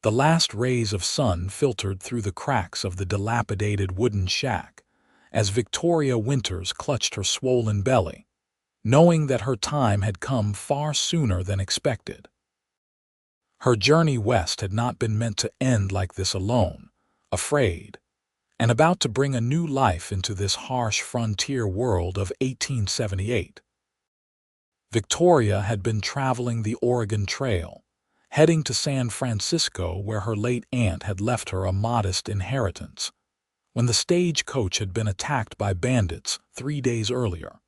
The last rays of sun filtered through the cracks of the dilapidated wooden shack as Victoria Winters clutched her swollen belly, knowing that her time had come far sooner than expected. Her journey west had not been meant to end like this alone, afraid, and about to bring a new life into this harsh frontier world of 1878. Victoria had been traveling the Oregon Trail, heading to San Francisco where her late aunt had left her a modest inheritance, when the stagecoach had been attacked by bandits 3 days earlier.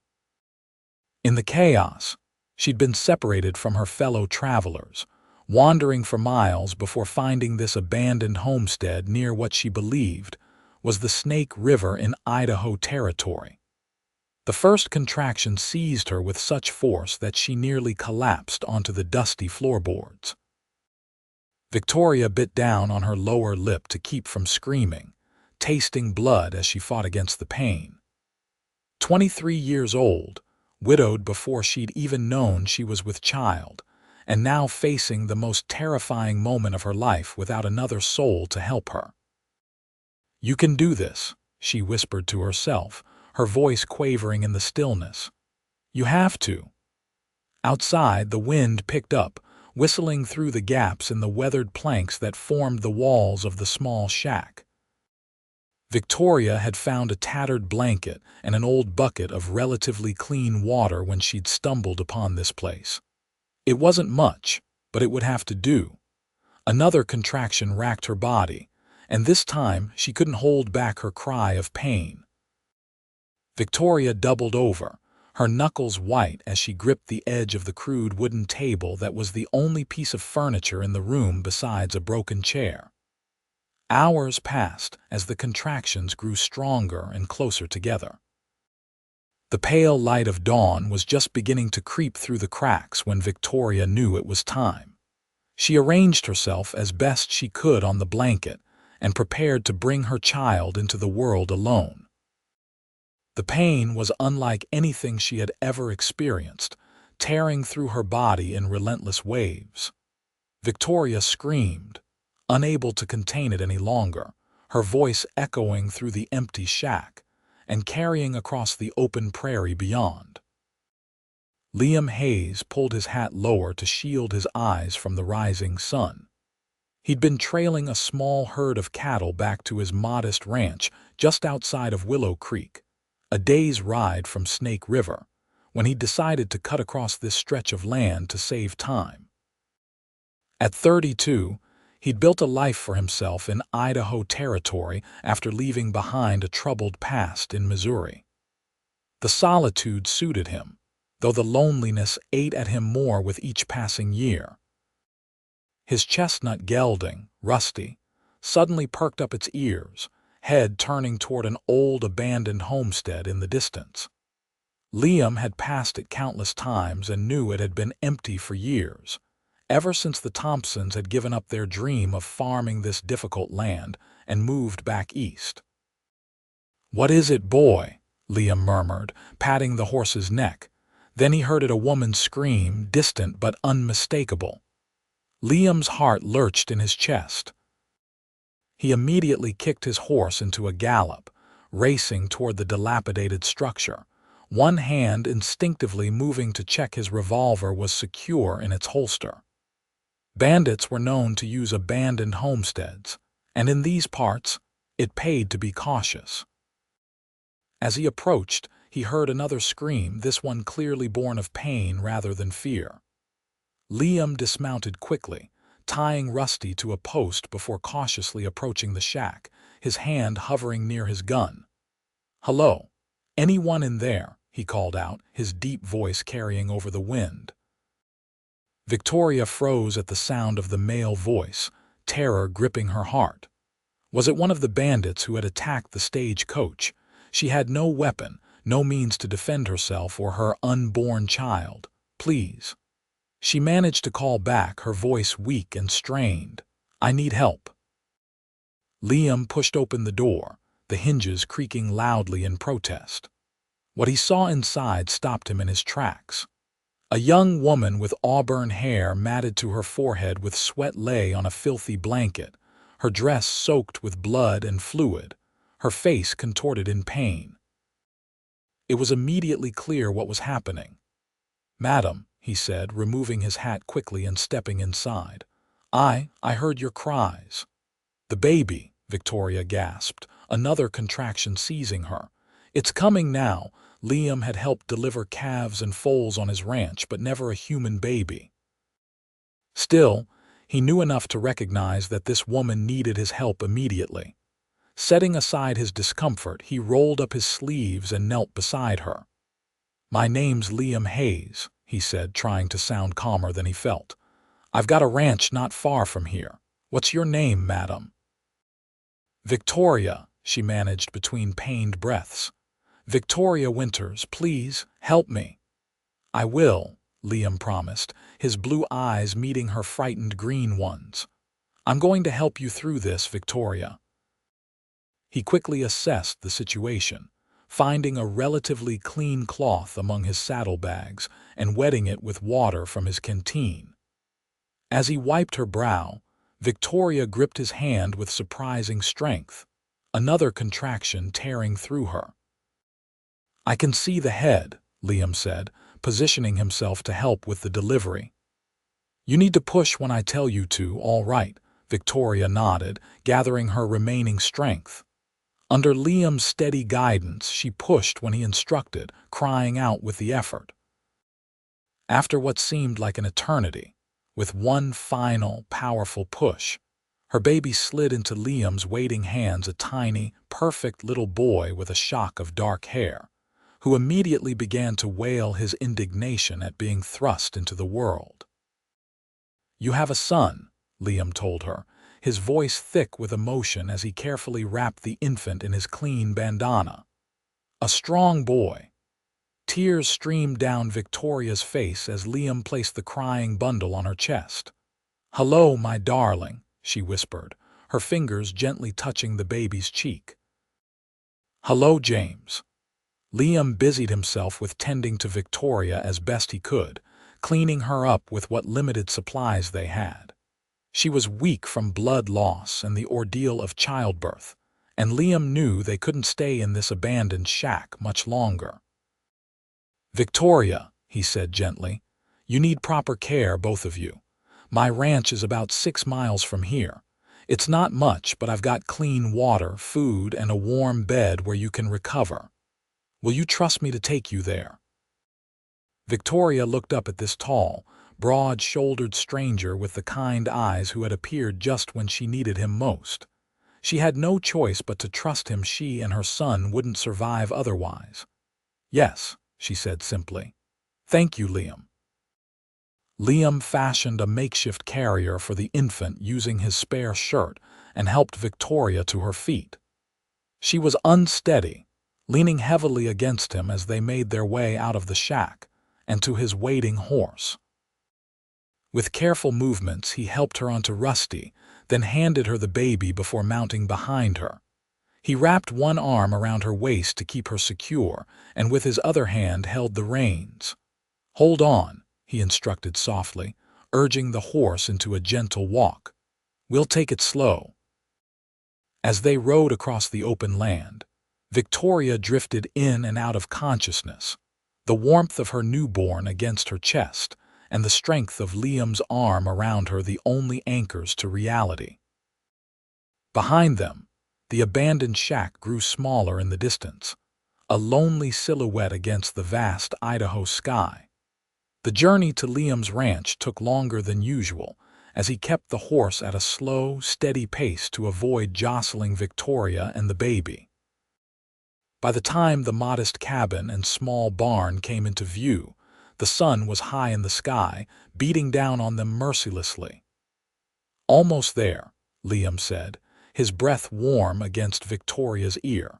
In the chaos, she'd been separated from her fellow travelers, wandering for miles before finding this abandoned homestead near what she believed was the Snake River in Idaho Territory. The first contraction seized her with such force that she nearly collapsed onto the dusty floorboards. Victoria bit down on her lower lip to keep from screaming, tasting blood as she fought against the pain. 23 years old, widowed before she'd even known she was with child, and now facing the most terrifying moment of her life without another soul to help her. "You can do this," she whispered to herself, her voice quavering in the stillness. "You have to." Outside, the wind picked up, whistling through the gaps in the weathered planks that formed the walls of the small shack. Victoria had found a tattered blanket and an old bucket of relatively clean water when she'd stumbled upon this place. It wasn't much, but it would have to do. Another contraction racked her body, and this time she couldn't hold back her cry of pain. Victoria doubled over, her knuckles white as she gripped the edge of the crude wooden table that was the only piece of furniture in the room besides a broken chair. Hours passed as the contractions grew stronger and closer together. The pale light of dawn was just beginning to creep through the cracks when Victoria knew it was time. She arranged herself as best she could on the blanket and prepared to bring her child into the world alone. The pain was unlike anything she had ever experienced, tearing through her body in relentless waves. Victoria screamed, unable to contain it any longer, her voice echoing through the empty shack and carrying across the open prairie beyond. Liam Hayes pulled his hat lower to shield his eyes from the rising sun. He'd been trailing a small herd of cattle back to his modest ranch just outside of Willow Creek, a day's ride from Snake River, when he decided to cut across this stretch of land to save time. At 32, he'd built a life for himself in Idaho Territory after leaving behind a troubled past in Missouri. The solitude suited him, though the loneliness ate at him more with each passing year. His chestnut gelding, Rusty, suddenly perked up its ears, head turning toward an old abandoned homestead in the distance. Liam had passed it countless times and knew it had been empty for years, ever since the Thompsons had given up their dream of farming this difficult land and moved back east. "What is it, boy?" Liam murmured, patting the horse's neck. Then he heard a woman's scream, distant but unmistakable. Liam's heart lurched in his chest. He immediately kicked his horse into a gallop, racing toward the dilapidated structure, one hand instinctively moving to check his revolver was secure in its holster. Bandits were known to use abandoned homesteads, and in these parts, it paid to be cautious. As he approached, he heard another scream, this one clearly born of pain rather than fear. Liam dismounted quickly, tying Rusty to a post before cautiously approaching the shack, his hand hovering near his gun. "Hello? Anyone in there?" he called out, his deep voice carrying over the wind. Victoria froze at the sound of the male voice, terror gripping her heart. Was it one of the bandits who had attacked the stagecoach? She had no weapon, no means to defend herself or her unborn child. "Please." She managed to call back, her voice weak and strained. "I need help." Liam pushed open the door, the hinges creaking loudly in protest. What he saw inside stopped him in his tracks. A young woman with auburn hair matted to her forehead with sweat lay on a filthy blanket, her dress soaked with blood and fluid, her face contorted in pain. It was immediately clear what was happening. "Madam," he said, removing his hat quickly and stepping inside. I heard your cries." "The baby," Victoria gasped, another contraction seizing her. "It's coming now." Liam had helped deliver calves and foals on his ranch, but never a human baby. Still, he knew enough to recognize that this woman needed his help immediately. Setting aside his discomfort, he rolled up his sleeves and knelt beside her. "My name's Liam Hayes," he said, trying to sound calmer than he felt. "I've got a ranch not far from here. What's your name, madam?" "Victoria," she managed between pained breaths. "Victoria Winters, please, help me." "I will," Liam promised, his blue eyes meeting her frightened green ones. "I'm going to help you through this, Victoria." He quickly assessed the situation, finding a relatively clean cloth among his saddlebags and wetting it with water from his canteen. As he wiped her brow, Victoria gripped his hand with surprising strength, another contraction tearing through her. "I can see the head," Liam said, positioning himself to help with the delivery. "You need to push when I tell you to, all right," Victoria nodded, gathering her remaining strength. Under Liam's steady guidance, she pushed when he instructed, crying out with the effort. After what seemed like an eternity, with one final, powerful push, her baby slid into Liam's waiting hands, a tiny, perfect little boy with a shock of dark hair, who immediately began to wail his indignation at being thrust into the world. "You have a son," Liam told her, his voice thick with emotion as he carefully wrapped the infant in his clean bandana. "A strong boy." Tears streamed down Victoria's face as Liam placed the crying bundle on her chest. "Hello, my darling," she whispered, her fingers gently touching the baby's cheek. "Hello, James." Liam busied himself with tending to Victoria as best he could, cleaning her up with what limited supplies they had. She was weak from blood loss and the ordeal of childbirth, and Liam knew they couldn't stay in this abandoned shack much longer. "Victoria," he said gently, "you need proper care, both of you. My ranch is about 6 miles from here. It's not much, but I've got clean water, food, and a warm bed where you can recover. Will you trust me to take you there?" Victoria looked up at this tall, broad-shouldered stranger with the kind eyes who had appeared just when she needed him most. She had no choice but to trust him. She and her son wouldn't survive otherwise. "Yes," she said simply. "Thank you, Liam." Liam fashioned a makeshift carrier for the infant using his spare shirt and helped Victoria to her feet. She was unsteady, leaning heavily against him as they made their way out of the shack and to his waiting horse. With careful movements, he helped her onto Rusty, then handed her the baby before mounting behind her. He wrapped one arm around her waist to keep her secure, and with his other hand held the reins. "Hold on," he instructed softly, urging the horse into a gentle walk. "We'll take it slow." As they rode across the open land, Victoria drifted in and out of consciousness, the warmth of her newborn against her chest, and the strength of Liam's arm around her the only anchors to reality. Behind them, the abandoned shack grew smaller in the distance, a lonely silhouette against the vast Idaho sky. The journey to Liam's ranch took longer than usual, as he kept the horse at a slow, steady pace to avoid jostling Victoria and the baby. By the time the modest cabin and small barn came into view, the sun was high in the sky, beating down on them mercilessly. "Almost there," Liam said, his breath warm against Victoria's ear.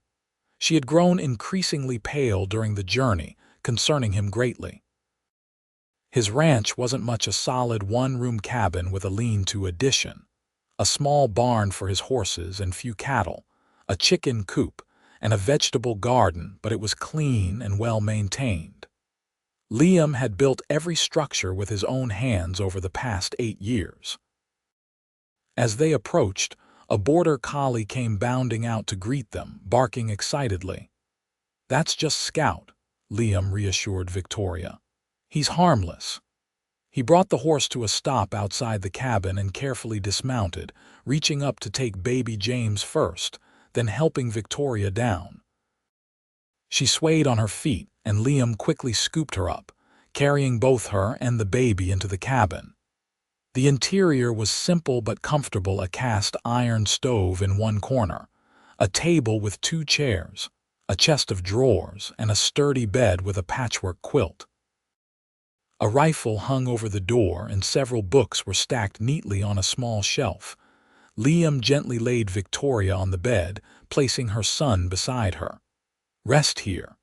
She had grown increasingly pale during the journey, concerning him greatly. His ranch wasn't much, a solid one-room cabin with a lean-to addition, a small barn for his horses and few cattle, a chicken coop, and a vegetable garden, but it was clean and well-maintained. Liam had built every structure with his own hands over the past 8 years. As they approached, a border collie came bounding out to greet them, barking excitedly. "That's just Scout," Liam reassured Victoria. "He's harmless." He brought the horse to a stop outside the cabin and carefully dismounted, reaching up to take baby James first, then helping Victoria down. She swayed on her feet, and Liam quickly scooped her up, carrying both her and the baby into the cabin. The interior was simple but comfortable: a cast iron stove in one corner, a table with 2 chairs, a chest of drawers, and a sturdy bed with a patchwork quilt. A rifle hung over the door, and several books were stacked neatly on a small shelf. Liam gently laid Victoria on the bed, placing her son beside her. "Rest here.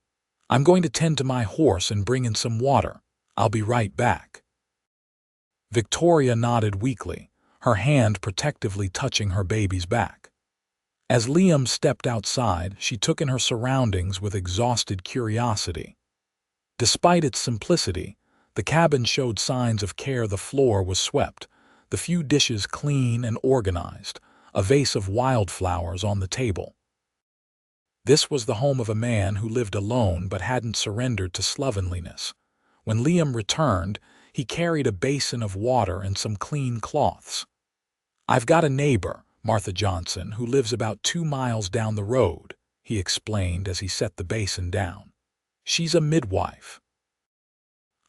I'm going to tend to my horse and bring in some water. I'll be right back." Victoria nodded weakly, her hand protectively touching her baby's back. As Liam stepped outside, she took in her surroundings with exhausted curiosity. Despite its simplicity, the cabin showed signs of care. The floor was swept, the few dishes clean and organized, a vase of wildflowers on the table. This was the home of a man who lived alone but hadn't surrendered to slovenliness. When Liam returned, he carried a basin of water and some clean cloths. "I've got a neighbor, Martha Johnson, who lives about 2 miles down the road," he explained as he set the basin down. "She's a midwife.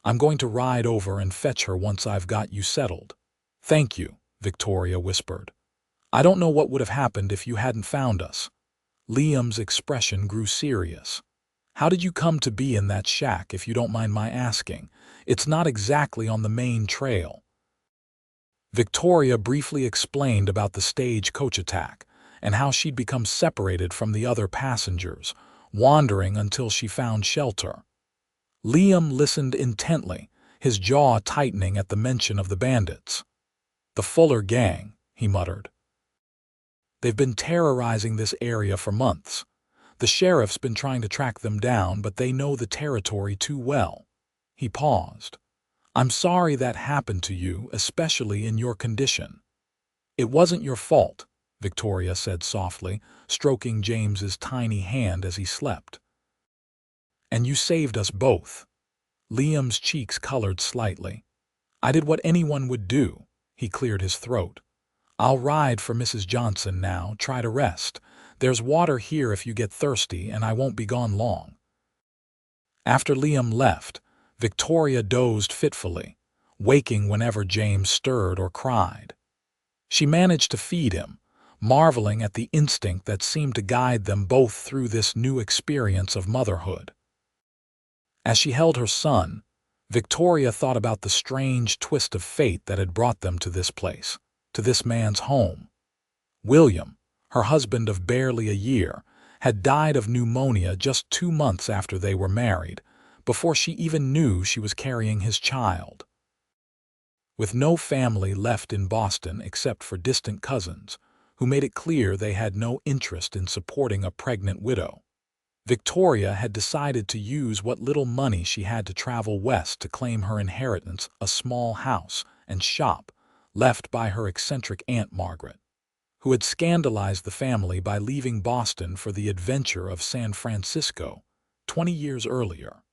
I'm going to ride over and fetch her once I've got you settled." "Thank you," Victoria whispered. "I don't know what would have happened if you hadn't found us." Liam's expression grew serious. "How did you come to be in that shack, if you don't mind my asking? It's not exactly on the main trail." Victoria briefly explained about the stagecoach attack and how she'd become separated from the other passengers, wandering until she found shelter. Liam listened intently, his jaw tightening at the mention of the bandits. "The Fuller gang," he muttered. "They've been terrorizing this area for months. The sheriff's been trying to track them down, but they know the territory too well." He paused. "I'm sorry that happened to you, especially in your condition." "It wasn't your fault," Victoria said softly, stroking James's tiny hand as he slept. "And you saved us both." Liam's cheeks colored slightly. "I did what anyone would do." He cleared his throat. "I'll ride for Mrs. Johnson now. Try to rest. There's water here if you get thirsty, and I won't be gone long." After Liam left, Victoria dozed fitfully, waking whenever James stirred or cried. She managed to feed him, marveling at the instinct that seemed to guide them both through this new experience of motherhood. As she held her son, Victoria thought about the strange twist of fate that had brought them to this place, to this man's home. William, her husband of barely a year, had died of pneumonia just 2 months after they were married, before she even knew she was carrying his child. With no family left in Boston except for distant cousins, who made it clear they had no interest in supporting a pregnant widow, Victoria had decided to use what little money she had to travel west to claim her inheritance, a small house and shop left by her eccentric Aunt Margaret, who had scandalized the family by leaving Boston for the adventure of San Francisco 20 years earlier.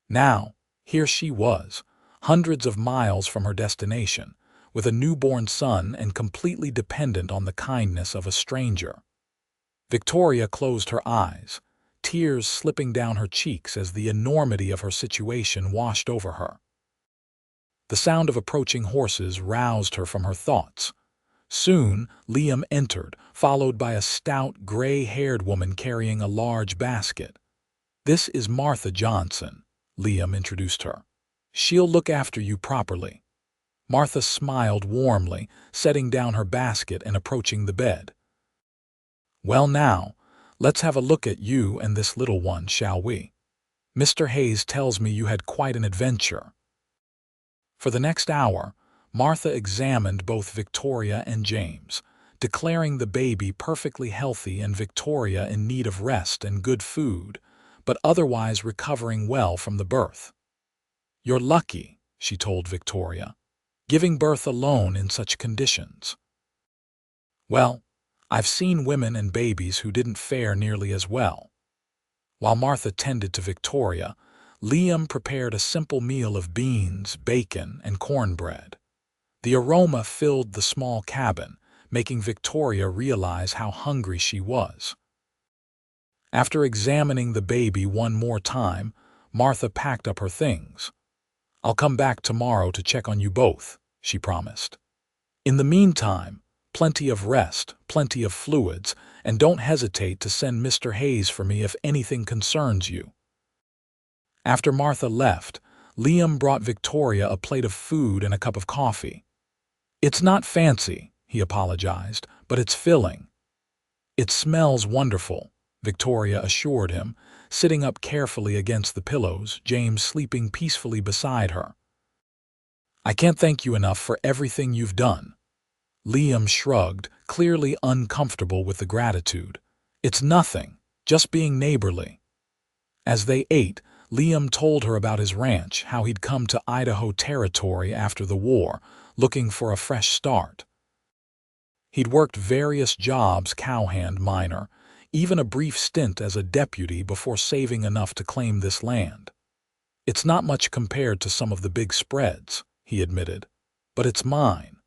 Now, here she was, hundreds of miles from her destination, with a newborn son and completely dependent on the kindness of a stranger. Victoria closed her eyes, tears slipping down her cheeks as the enormity of her situation washed over her. The sound of approaching horses roused her from her thoughts. Soon, Liam entered, followed by a stout, gray-haired woman carrying a large basket. "This is Martha Johnson," Liam introduced her. "She'll look after you properly." Martha smiled warmly, setting down her basket and approaching the bed. "Well now, let's have a look at you and this little one, shall we? Mr. Hayes tells me you had quite an adventure." For the next hour, Martha examined both Victoria and James, declaring the baby perfectly healthy and Victoria in need of rest and good food, but otherwise recovering well from the birth. "You're lucky," she told Victoria, "giving birth alone in such conditions." "Well, I've seen women and babies who didn't fare nearly as well." While Martha tended to Victoria, Liam prepared a simple meal of beans, bacon, and cornbread. The aroma filled the small cabin, making Victoria realize how hungry she was. After examining the baby one more time, Martha packed up her things. "I'll come back tomorrow to check on you both," she promised. "In the meantime, plenty of rest, plenty of fluids, and don't hesitate to send Mr. Hayes for me if anything concerns you." After Martha left, Liam brought Victoria a plate of food and a cup of coffee. "It's not fancy," he apologized, "but it's filling." "It smells wonderful," Victoria assured him, sitting up carefully against the pillows, James sleeping peacefully beside her. "I can't thank you enough for everything you've done." Liam shrugged, clearly uncomfortable with the gratitude. "It's nothing, just being neighborly." As they ate, Liam told her about his ranch, how he'd come to Idaho Territory after the war, looking for a fresh start. He'd worked various jobs, cowhand, miner, even a brief stint as a deputy before saving enough to claim this land. "It's not much compared to some of the big spreads," he admitted, "but it's mine.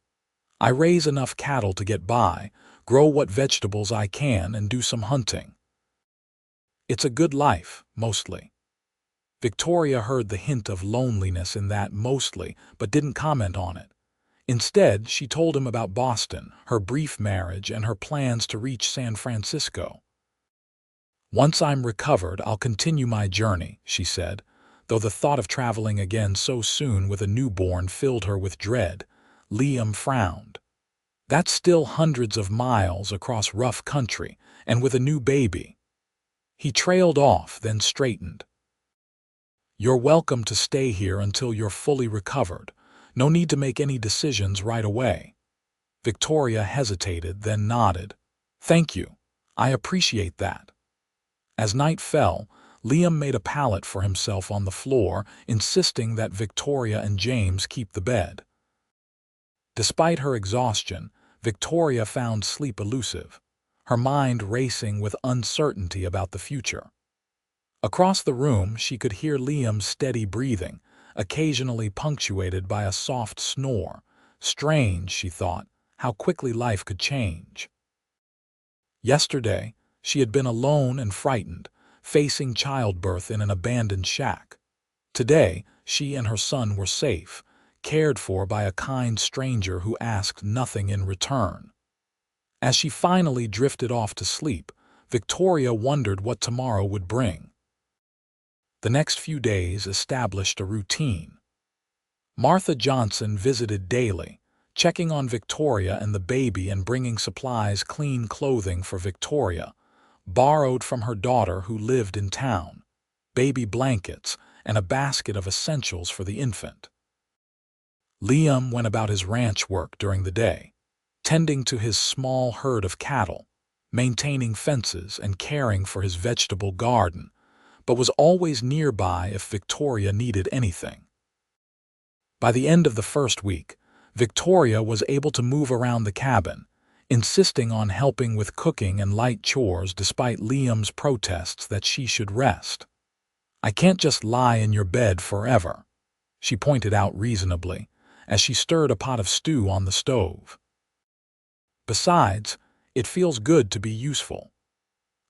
I raise enough cattle to get by, grow what vegetables I can, and do some hunting. It's a good life, mostly." Victoria heard the hint of loneliness in that "mostly," but didn't comment on it. Instead, she told him about Boston, her brief marriage, and her plans to reach San Francisco. "Once I'm recovered, I'll continue my journey," she said, though the thought of traveling again so soon with a newborn filled her with dread. Liam frowned. "That's still hundreds of miles across rough country, and with a new baby." He trailed off, then straightened. "You're welcome to stay here until you're fully recovered. No need to make any decisions right away." Victoria hesitated, then nodded. "Thank you. I appreciate that." As night fell, Liam made a pallet for himself on the floor, insisting that Victoria and James keep the bed. Despite her exhaustion, Victoria found sleep elusive, her mind racing with uncertainty about the future. Across the room, she could hear Liam's steady breathing, occasionally punctuated by a soft snore. Strange, she thought, how quickly life could change. Yesterday, she had been alone and frightened, facing childbirth in an abandoned shack. Today, she and her son were safe, cared for by a kind stranger who asked nothing in return. As she finally drifted off to sleep, Victoria wondered what tomorrow would bring. The next few days established a routine. Martha Johnson visited daily, checking on Victoria and the baby and bringing supplies, clean clothing for Victoria, borrowed from her daughter who lived in town, baby blankets, and a basket of essentials for the infant. Liam went about his ranch work during the day, tending to his small herd of cattle, maintaining fences and caring for his vegetable garden, but was always nearby if Victoria needed anything. By the end of the first week, Victoria was able to move around the cabin, insisting on helping with cooking and light chores despite Liam's protests that she should rest. "I can't just lie in your bed forever," she pointed out reasonably, as she stirred a pot of stew on the stove. "Besides, it feels good to be useful."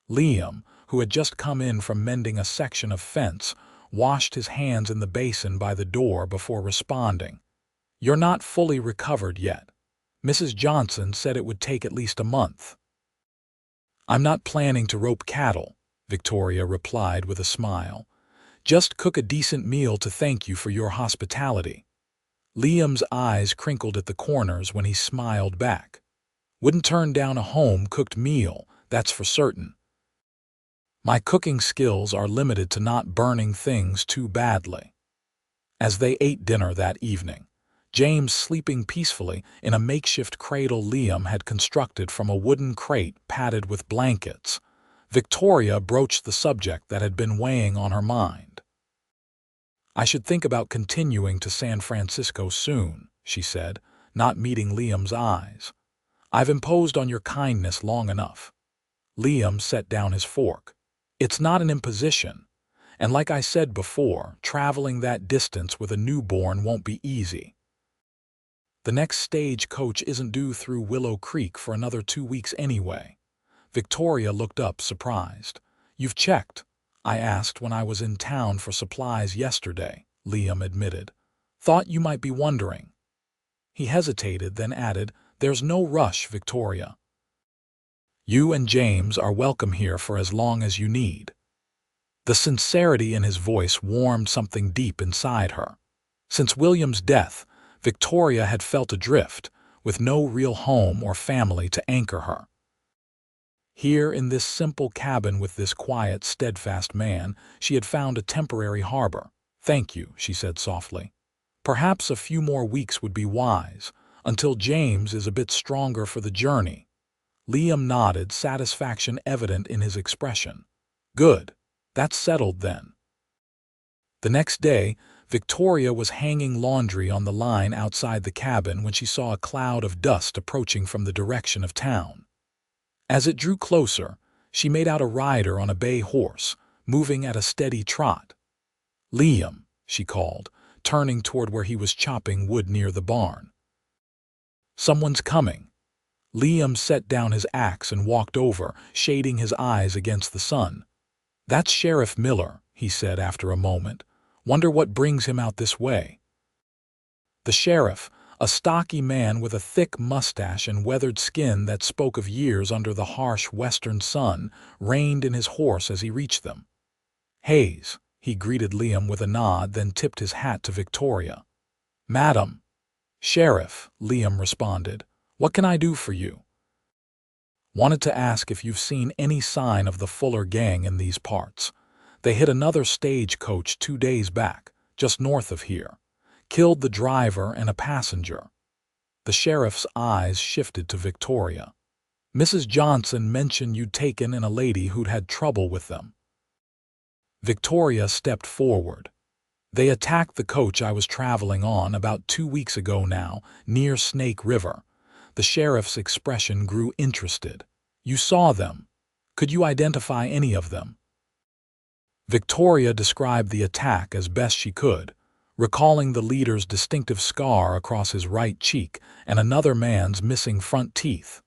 Liam, who had just come in from mending a section of fence, washed his hands in the basin by the door before responding. "You're not fully recovered yet. Mrs. Johnson said it would take at least a month." "I'm not planning to rope cattle," Victoria replied with a smile. "Just cook a decent meal to thank you for your hospitality." Liam's eyes crinkled at the corners when he smiled back. "Wouldn't turn down a home-cooked meal, that's for certain." "My cooking skills are limited to not burning things too badly." As they ate dinner that evening, James sleeping peacefully in a makeshift cradle Liam had constructed from a wooden crate padded with blankets, Victoria broached the subject that had been weighing on her mind. I should think about continuing to San Francisco soon, she said, not meeting Liam's eyes. I've imposed on your kindness long enough. Liam set down his fork. It's not an imposition, and like I said before, traveling that distance with a newborn won't be easy. The next stagecoach isn't due through Willow Creek for another 2 weeks anyway. Victoria looked up, surprised. You've checked? I asked when I was in town for supplies yesterday, Liam admitted. Thought you might be wondering. He hesitated, then added, There's no rush, Victoria. You and James are welcome here for as long as you need. The sincerity in his voice warmed something deep inside her. Since William's death, Victoria had felt adrift, with no real home or family to anchor her. Here in this simple cabin with this quiet, steadfast man, she had found a temporary harbor. Thank you, she said softly. Perhaps a few more weeks would be wise, until James is a bit stronger for the journey. Liam nodded, satisfaction evident in his expression. Good. That's settled then. The next day, Victoria was hanging laundry on the line outside the cabin when she saw a cloud of dust approaching from the direction of town. As it drew closer, she made out a rider on a bay horse, moving at a steady trot. Liam, she called, turning toward where he was chopping wood near the barn. Someone's coming. Liam set down his axe and walked over, shading his eyes against the sun. That's Sheriff Miller, he said after a moment. Wonder what brings him out this way. The sheriff, a stocky man with a thick mustache and weathered skin that spoke of years under the harsh western sun, reined in his horse as he reached them. Hayes, he greeted Liam with a nod, then tipped his hat to Victoria. Madam. Sheriff, Liam responded. What can I do for you? Wanted to ask if you've seen any sign of the Fuller gang in these parts. They hit another stagecoach 2 days back, just north of here. Killed the driver and a passenger. The sheriff's eyes shifted to Victoria. Mrs. Johnson mentioned you'd taken in a lady who'd had trouble with them. Victoria stepped forward. They attacked the coach I was traveling on about 2 weeks ago now, near Snake River. The sheriff's expression grew interested. You saw them. Could you identify any of them? Victoria described the attack as best she could, recalling the leader's distinctive scar across his right cheek and another man's missing front teeth.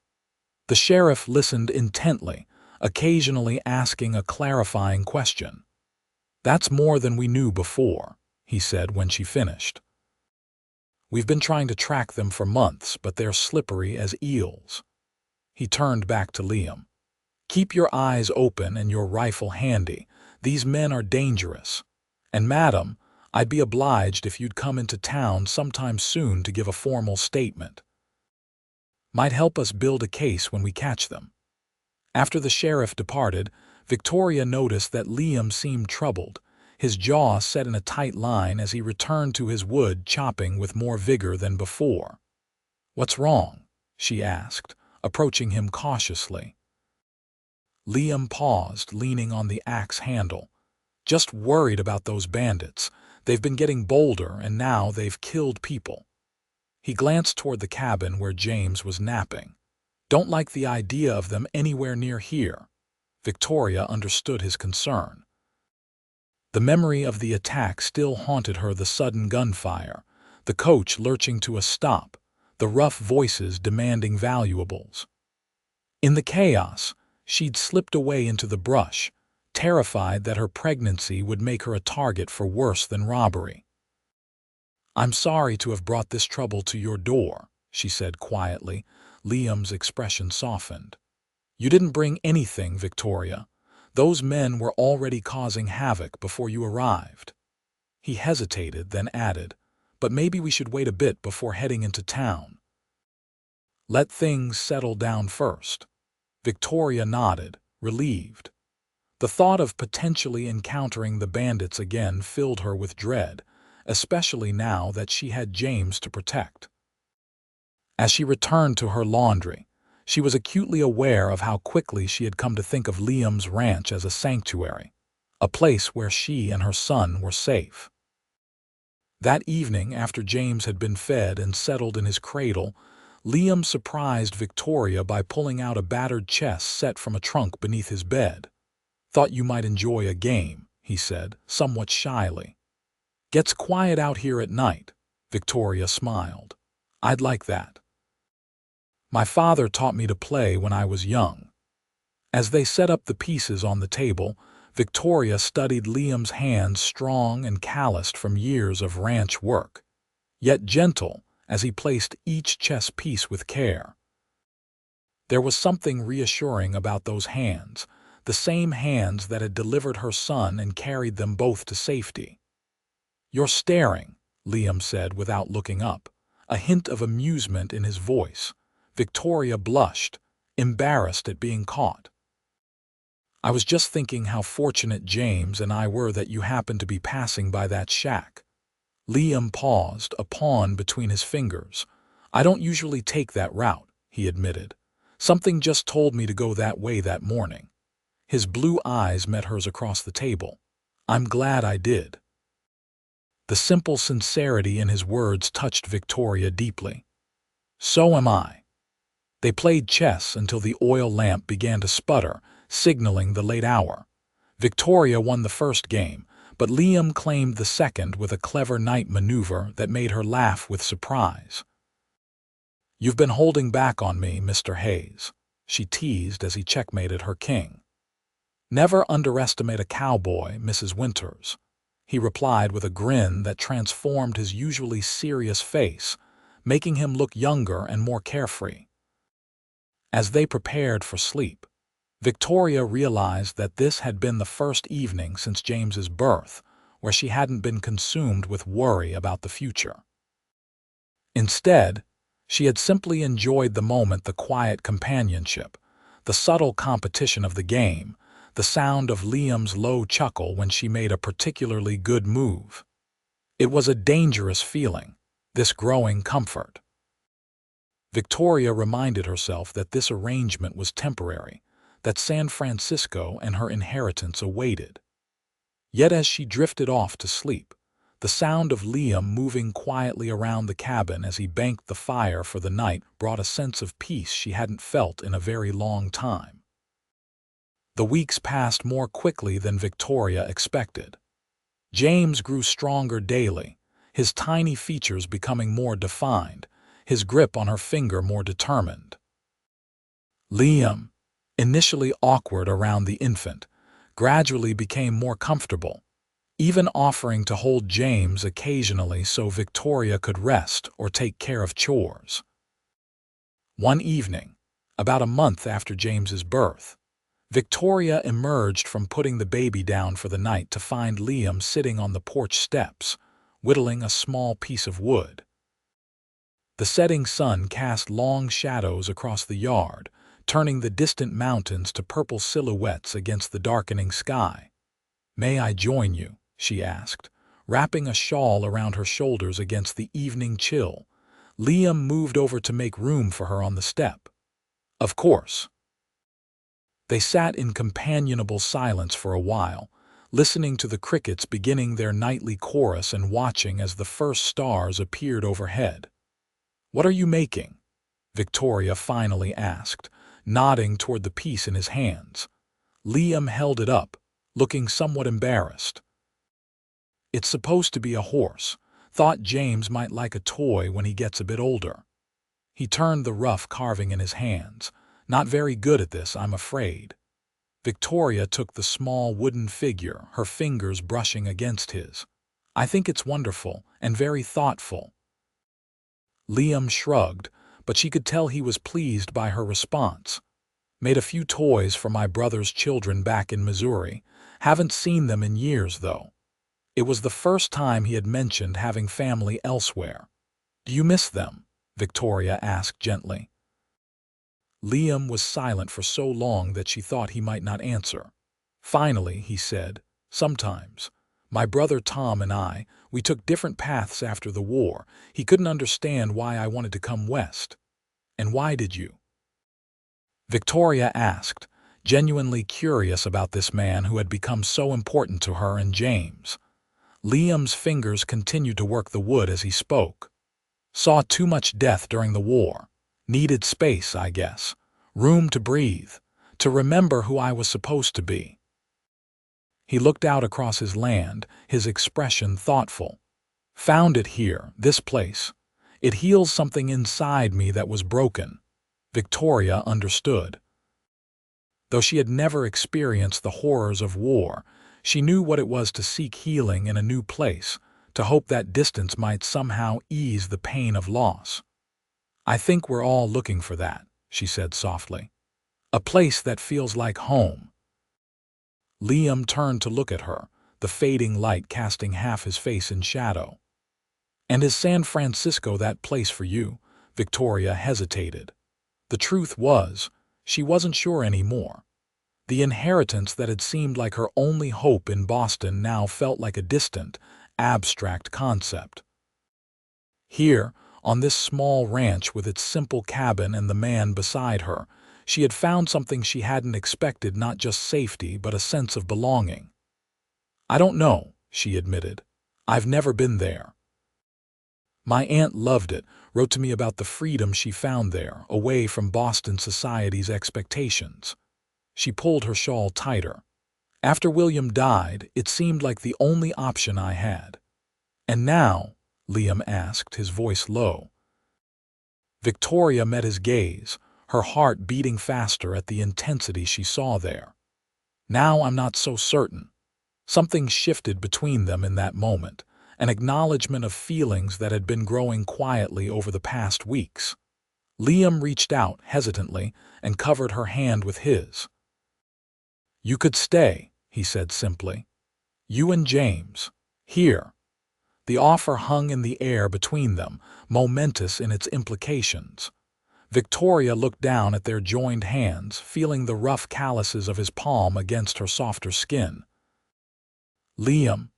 The sheriff listened intently, occasionally asking a clarifying question. That's more than we knew before, he said when she finished. We've been trying to track them for months, but they're slippery as eels. He turned back to Liam. Keep your eyes open and your rifle handy. These men are dangerous. And madam, I'd be obliged if you'd come into town sometime soon to give a formal statement. Might help us build a case when we catch them. After the sheriff departed, Victoria noticed that Liam seemed troubled, his jaw set in a tight line as he returned to his wood chopping with more vigor than before. What's wrong? She asked, approaching him cautiously. Liam paused, leaning on the axe handle. Just worried about those bandits. They've been getting bolder, and now they've killed people. He glanced toward the cabin where James was napping. Don't like the idea of them anywhere near here. Victoria understood his concern. The memory of the attack still haunted her, the sudden gunfire, the coach lurching to a stop, the rough voices demanding valuables. In the chaos, she'd slipped away into the brush, terrified that her pregnancy would make her a target for worse than robbery. I'm sorry to have brought this trouble to your door, she said quietly. Liam's expression softened. You didn't bring anything, Victoria. Those men were already causing havoc before you arrived. He hesitated, then added, but maybe we should wait a bit before heading into town. Let things settle down first. Victoria nodded, relieved. The thought of potentially encountering the bandits again filled her with dread, especially now that she had James to protect. As she returned to her laundry, she was acutely aware of how quickly she had come to think of Liam's ranch as a sanctuary, a place where she and her son were safe. That evening, after James had been fed and settled in his cradle, Liam surprised Victoria by pulling out a battered chess set from a trunk beneath his bed. "Thought you might enjoy a game," he said, somewhat shyly. "Gets quiet out here at night." Victoria smiled. "I'd like that. My father taught me to play when I was young." As they set up the pieces on the table, Victoria studied Liam's hands, strong and calloused from years of ranch work, yet gentle as he placed each chess piece with care. There was something reassuring about those hands, the same hands that had delivered her son and carried them both to safety. "You're staring," Liam said without looking up, a hint of amusement in his voice. Victoria blushed, embarrassed at being caught. "I was just thinking how fortunate James and I were that you happened to be passing by that shack." Liam paused, a pawn between his fingers. "I don't usually take that route," he admitted. "Something just told me to go that way that morning." His blue eyes met hers across the table. "I'm glad I did." The simple sincerity in his words touched Victoria deeply. "So am I." They played chess until the oil lamp began to sputter, signaling the late hour. Victoria won the first game, but Liam claimed the second with a clever knight maneuver that made her laugh with surprise. "You've been holding back on me, Mr. Hayes," she teased as he checkmated her king. "Never underestimate a cowboy, Mrs. Winters," he replied with a grin that transformed his usually serious face, making him look younger and more carefree. As they prepared for sleep, Victoria realized that this had been the first evening since James's birth where she hadn't been consumed with worry about the future. Instead, she had simply enjoyed the moment, the quiet companionship, the subtle competition of the game, the sound of Liam's low chuckle when she made a particularly good move. It was a dangerous feeling, this growing comfort. Victoria reminded herself that this arrangement was temporary, that San Francisco and her inheritance awaited. Yet as she drifted off to sleep, the sound of Liam moving quietly around the cabin as he banked the fire for the night brought a sense of peace she hadn't felt in a very long time. The weeks passed more quickly than Victoria expected. James grew stronger daily, his tiny features becoming more defined, his grip on her finger more determined. Liam, initially awkward around the infant, gradually became more comfortable, even offering to hold James occasionally so Victoria could rest or take care of chores. One evening, about a month after James's birth, Victoria emerged from putting the baby down for the night to find Liam sitting on the porch steps, whittling a small piece of wood. The setting sun cast long shadows across the yard, turning the distant mountains to purple silhouettes against the darkening sky. "May I join you?" she asked, wrapping a shawl around her shoulders against the evening chill. Liam moved over to make room for her on the step. "Of course." They sat in companionable silence for a while, listening to the crickets beginning their nightly chorus and watching as the first stars appeared overhead. "What are you making?" Victoria finally asked, nodding toward the piece in his hands. Liam held it up, looking somewhat embarrassed. "It's supposed to be a horse. Thought James might like a toy when he gets a bit older." He turned the rough carving in his hands. "Not very good at this, I'm afraid." Victoria took the small wooden figure, her fingers brushing against his. "I think it's wonderful and very thoughtful." Liam shrugged, but she could tell he was pleased by her response. "Made a few toys for my brother's children back in Missouri. Haven't seen them in years, though." It was the first time he had mentioned having family elsewhere. "Do you miss them?" Victoria asked gently. Liam was silent for so long that she thought he might not answer. Finally, he said, "Sometimes. My brother Tom and we took different paths after the war. He couldn't understand why I wanted to come west." "And why did you?" Victoria asked, genuinely curious about this man who had become so important to her and James. Liam's fingers continued to work the wood as he spoke. Saw too much death during the war. Needed space, I guess. Room to breathe. To remember who I was supposed to be. He looked out across his land, his expression thoughtful. Found it here, this place. It heals something inside me that was broken. Victoria understood. Though she had never experienced the horrors of war, she knew what it was to seek healing in a new place, to hope that distance might somehow ease the pain of loss. I think we're all looking for that, she said softly. A place that feels like home. Liam turned to look at her, the fading light casting half his face in shadow. And is San Francisco that place for you? Victoria hesitated. The truth was, she wasn't sure anymore. The inheritance that had seemed like her only hope in Boston now felt like a distant, abstract concept. Here, on this small ranch with its simple cabin and the man beside her, she had found something she hadn't expected, not just safety, but a sense of belonging. I don't know, she admitted. I've never been there. My aunt loved it, wrote to me about the freedom she found there, away from Boston society's expectations. She pulled her shawl tighter. After William died, it seemed like the only option I had. And now? Liam asked, his voice low. Victoria met his gaze, her heart beating faster at the intensity she saw there. Now I'm not so certain. Something shifted between them in that moment, an acknowledgement of feelings that had been growing quietly over the past weeks. Liam reached out hesitantly and covered her hand with his. You could stay, he said simply. You and James. Here. The offer hung in the air between them, momentous in its implications. Victoria looked down at their joined hands, feeling the rough calluses of his palm against her softer skin. Liam.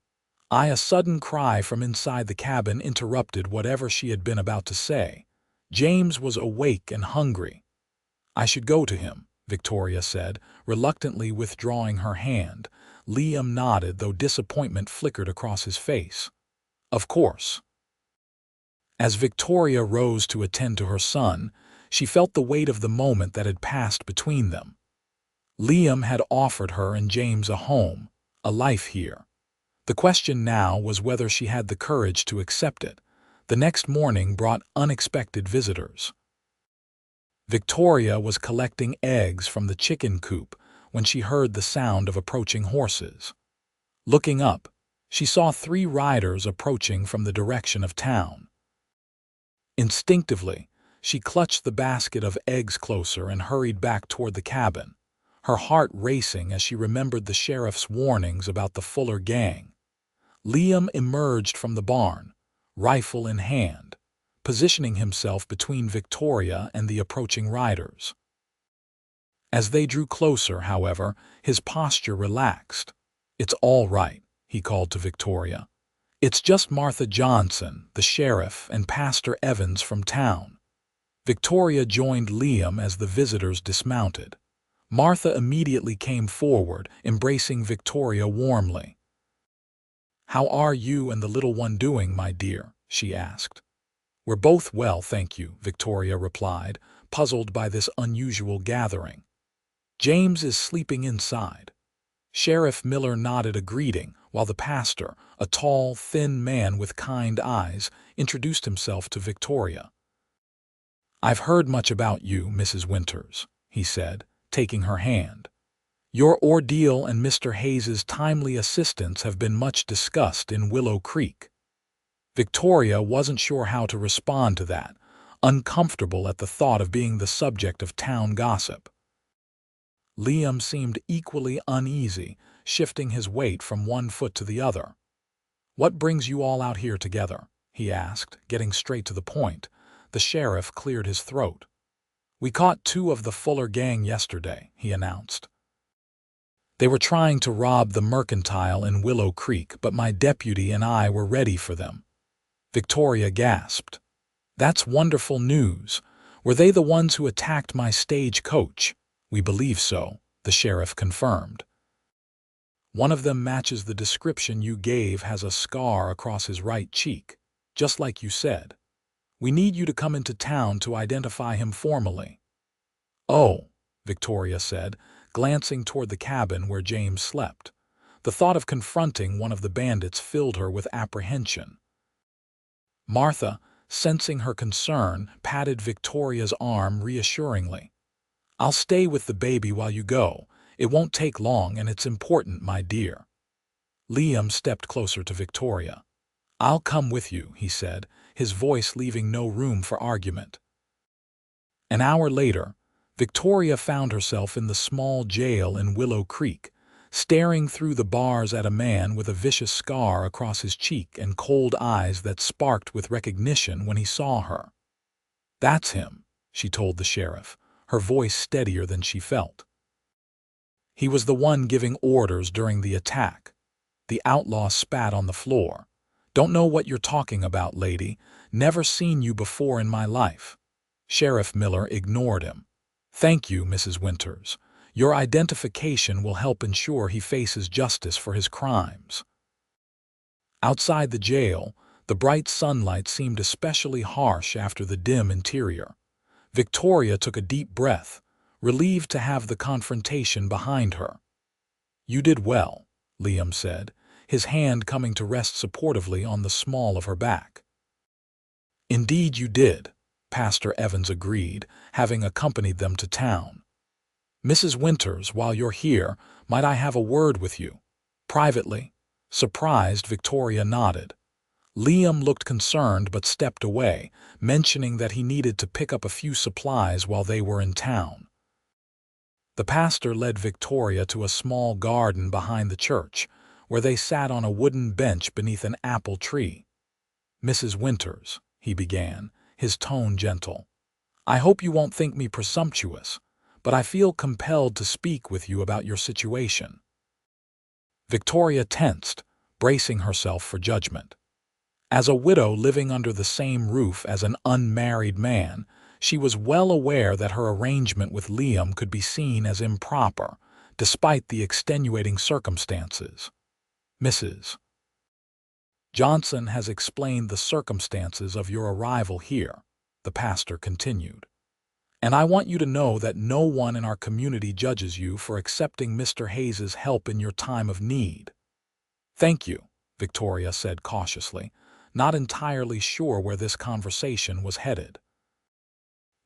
A sudden cry from inside the cabin interrupted whatever she had been about to say. James was awake and hungry. I should go to him, Victoria said, reluctantly withdrawing her hand. Liam nodded, though disappointment flickered across his face. Of course. As Victoria rose to attend to her son, she felt the weight of the moment that had passed between them. Liam had offered her and James a home, a life here. The question now was whether she had the courage to accept it. The next morning brought unexpected visitors. Victoria was collecting eggs from the chicken coop when she heard the sound of approaching horses. Looking up, she saw 3 riders approaching from the direction of town. Instinctively, she clutched the basket of eggs closer and hurried back toward the cabin, her heart racing as she remembered the sheriff's warnings about the Fuller gang. Liam emerged from the barn, rifle in hand, positioning himself between Victoria and the approaching riders. As they drew closer, however, his posture relaxed. It's all right, he called to Victoria. It's just Martha Johnson, the sheriff, and Pastor Evans from town. Victoria joined Liam as the visitors dismounted. Martha immediately came forward, embracing Victoria warmly. How are you and the little one doing, my dear? She asked. We're both well, thank you, Victoria replied, puzzled by this unusual gathering. James is sleeping inside. Sheriff Miller nodded a greeting, while the pastor, a tall, thin man with kind eyes, introduced himself to Victoria. I've heard much about you, Mrs. Winters, he said, taking her hand. Your ordeal and Mr. Hayes's timely assistance have been much discussed in Willow Creek. Victoria wasn't sure how to respond to that, uncomfortable at the thought of being the subject of town gossip. Liam seemed equally uneasy, shifting his weight from one foot to the other. What brings you all out here together? He asked, getting straight to the point. The sheriff cleared his throat. We caught 2 of the Fuller gang yesterday, he announced. They were trying to rob the mercantile in Willow Creek, but my deputy and I were ready for them. Victoria gasped. That's wonderful news. Were they the ones who attacked my stagecoach? We believe so, the sheriff confirmed. One of them matches the description you gave, has a scar across his right cheek, just like you said. We need you to come into town to identify him formally." "Oh," Victoria said, glancing toward the cabin where James slept. The thought of confronting one of the bandits filled her with apprehension. Martha, sensing her concern, patted Victoria's arm reassuringly. "I'll stay with the baby while you go. It won't take long, and it's important, my dear." Liam stepped closer to Victoria. "I'll come with you," he said, his voice leaving no room for argument. An hour later, Victoria found herself in the small jail in Willow Creek, staring through the bars at a man with a vicious scar across his cheek and cold eyes that sparked with recognition when he saw her. "That's him," she told the sheriff, her voice steadier than she felt. "He was the one giving orders during the attack." The outlaw spat on the floor. "Don't know what you're talking about, lady. Never seen you before in my life." Sheriff Miller ignored him. "Thank you, Mrs. Winters. Your identification will help ensure he faces justice for his crimes." Outside the jail, the bright sunlight seemed especially harsh after the dim interior. Victoria took a deep breath, relieved to have the confrontation behind her. "You did well," Liam said, his hand coming to rest supportively on the small of her back. "Indeed you did," Pastor Evans agreed, having accompanied them to town. "Mrs. Winters, while you're here, might I have a word with you? Privately?" Surprised, Victoria nodded. Liam looked concerned but stepped away, mentioning that he needed to pick up a few supplies while they were in town. The pastor led Victoria to a small garden behind the church, where they sat on a wooden bench beneath an apple tree. "Mrs. Winters," he began, his tone gentle, "I hope you won't think me presumptuous, but I feel compelled to speak with you about your situation." Victoria tensed, bracing herself for judgment. As a widow living under the same roof as an unmarried man, she was well aware that her arrangement with Liam could be seen as improper, despite the extenuating circumstances. "Mrs. Johnson has explained the circumstances of your arrival here," the pastor continued. "And I want you to know that no one in our community judges you for accepting Mr. Hayes's help in your time of need." "Thank you," Victoria said cautiously, not entirely sure where this conversation was headed.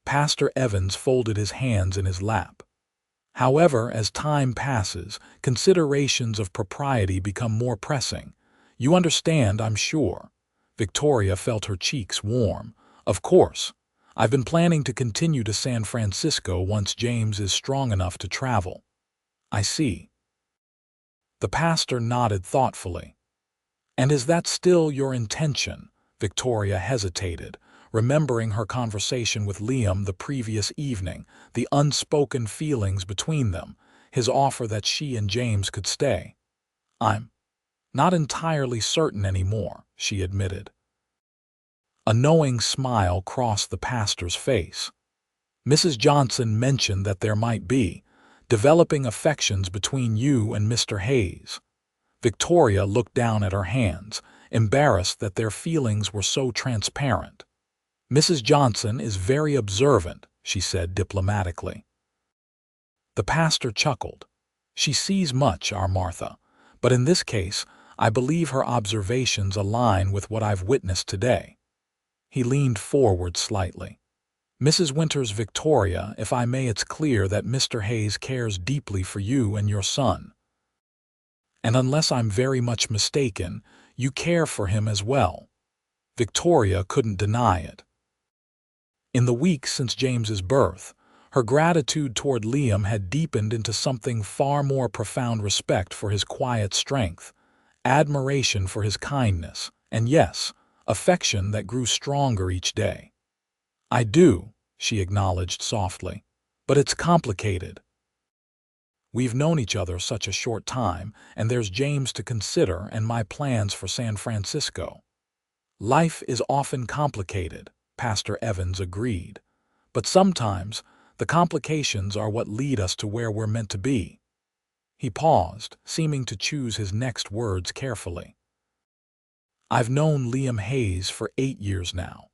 Pastor Evans folded his hands in his lap. "However, as time passes, considerations of propriety become more pressing. You understand, I'm sure." Victoria felt her cheeks warm. "Of course. I've been planning to continue to San Francisco once James is strong enough to travel." "I see." The pastor nodded thoughtfully. "And is that still your intention?" Victoria hesitated, remembering her conversation with Liam the previous evening, the unspoken feelings between them, his offer that she and James could stay. "I'm not entirely certain anymore," she admitted. A knowing smile crossed the pastor's face. "Mrs. Johnson mentioned that there might be developing affections between you and Mr. Hayes." Victoria looked down at her hands, embarrassed that their feelings were so transparent. "Mrs. Johnson is very observant," she said diplomatically. The pastor chuckled. "She sees much, our Martha, but in this case, I believe her observations align with what I've witnessed today." He leaned forward slightly. "Mrs. Winters, Victoria, if I may, it's clear that Mr. Hayes cares deeply for you and your son. And unless I'm very much mistaken, you care for him as well." Victoria couldn't deny it. In the weeks since James's birth, her gratitude toward Liam had deepened into something far more profound: respect for his quiet strength, admiration for his kindness, and yes, affection that grew stronger each day. "I do," she acknowledged softly, "but it's complicated. We've known each other such a short time, and there's James to consider and my plans for San Francisco." "Life is often complicated," Pastor Evans agreed, "but sometimes the complications are what lead us to where we're meant to be." He paused, seeming to choose his next words carefully. I've known Liam Hayes for 8 years now.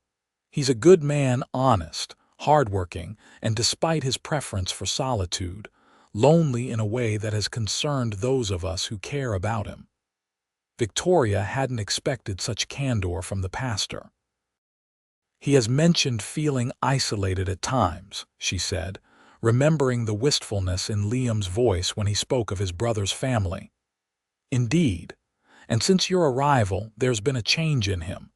He's a good man, honest, hardworking, and despite his preference for solitude, lonely in a way that has concerned those of us who care about him. Victoria hadn't expected such candor from the pastor. He has mentioned feeling isolated at times, she said, remembering the wistfulness in Liam's voice when he spoke of his brother's family. Indeed, and since your arrival, there's been a change in him,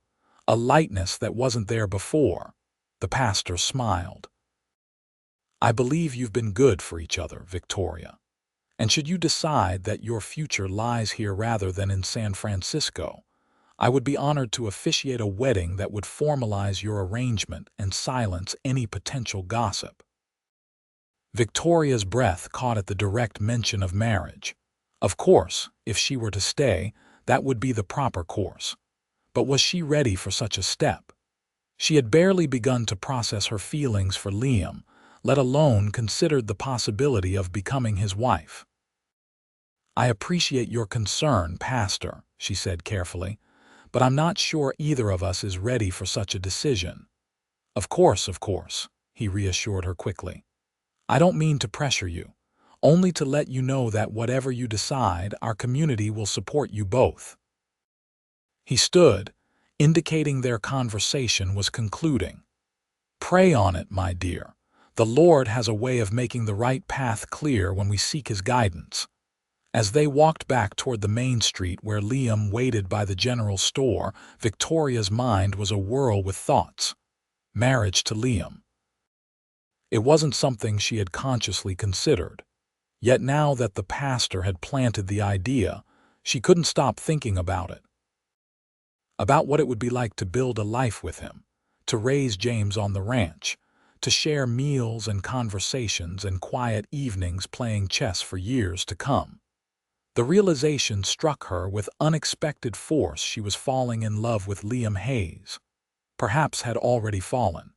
a lightness that wasn't there before. The pastor smiled. I believe you've been good for each other, Victoria. And should you decide that your future lies here rather than in San Francisco, I would be honored to officiate a wedding that would formalize your arrangement and silence any potential gossip. Victoria's breath caught at the direct mention of marriage. Of course, if she were to stay, that would be the proper course. But was she ready for such a step? She had barely begun to process her feelings for Liam, let alone considered the possibility of becoming his wife. I appreciate your concern, Pastor, she said carefully, but I'm not sure either of us is ready for such a decision. Of course, he reassured her quickly. I don't mean to pressure you, only to let you know that whatever you decide, our community will support you both. He stood, indicating their conversation was concluding. Pray on it, my dear. The Lord has a way of making the right path clear when we seek His guidance. As they walked back toward the main street where Liam waited by the general store, Victoria's mind was awhirl with thoughts. Marriage to Liam. It wasn't something she had consciously considered. Yet now that the pastor had planted the idea, she couldn't stop thinking about it. About what it would be like to build a life with him, to raise James on the ranch, to share meals and conversations and quiet evenings playing chess for years to come. The realization struck her with unexpected force. She was falling in love with Liam Hayes, perhaps had already fallen.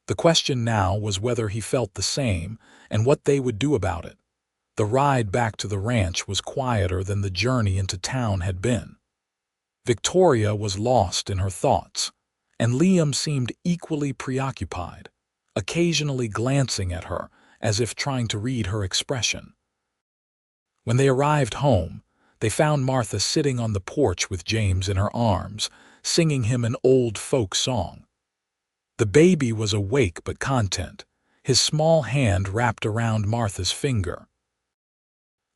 The question now was whether he felt the same and what they would do about it. The ride back to the ranch was quieter than the journey into town had been. Victoria was lost in her thoughts, and Liam seemed equally preoccupied, occasionally glancing at her as if trying to read her expression. When they arrived home, they found Martha sitting on the porch with James in her arms, singing him an old folk song. The baby was awake but content, his small hand wrapped around Martha's finger.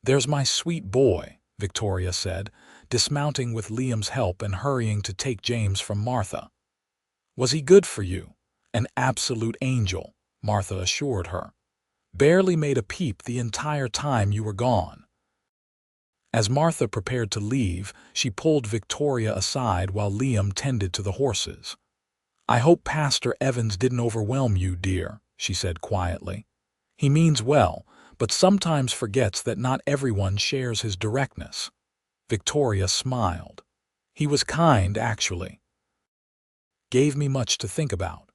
There's my sweet boy, Victoria said, dismounting with Liam's help and hurrying to take James from Martha. Was he good for you? An absolute angel, Martha assured her. Barely made a peep the entire time you were gone. As Martha prepared to leave, she pulled Victoria aside while Liam tended to the horses. I hope Pastor Evans didn't overwhelm you, dear, she said quietly. He means well, but sometimes forgets that not everyone shares his directness. Victoria smiled. He was kind, actually. Gave me much to think about.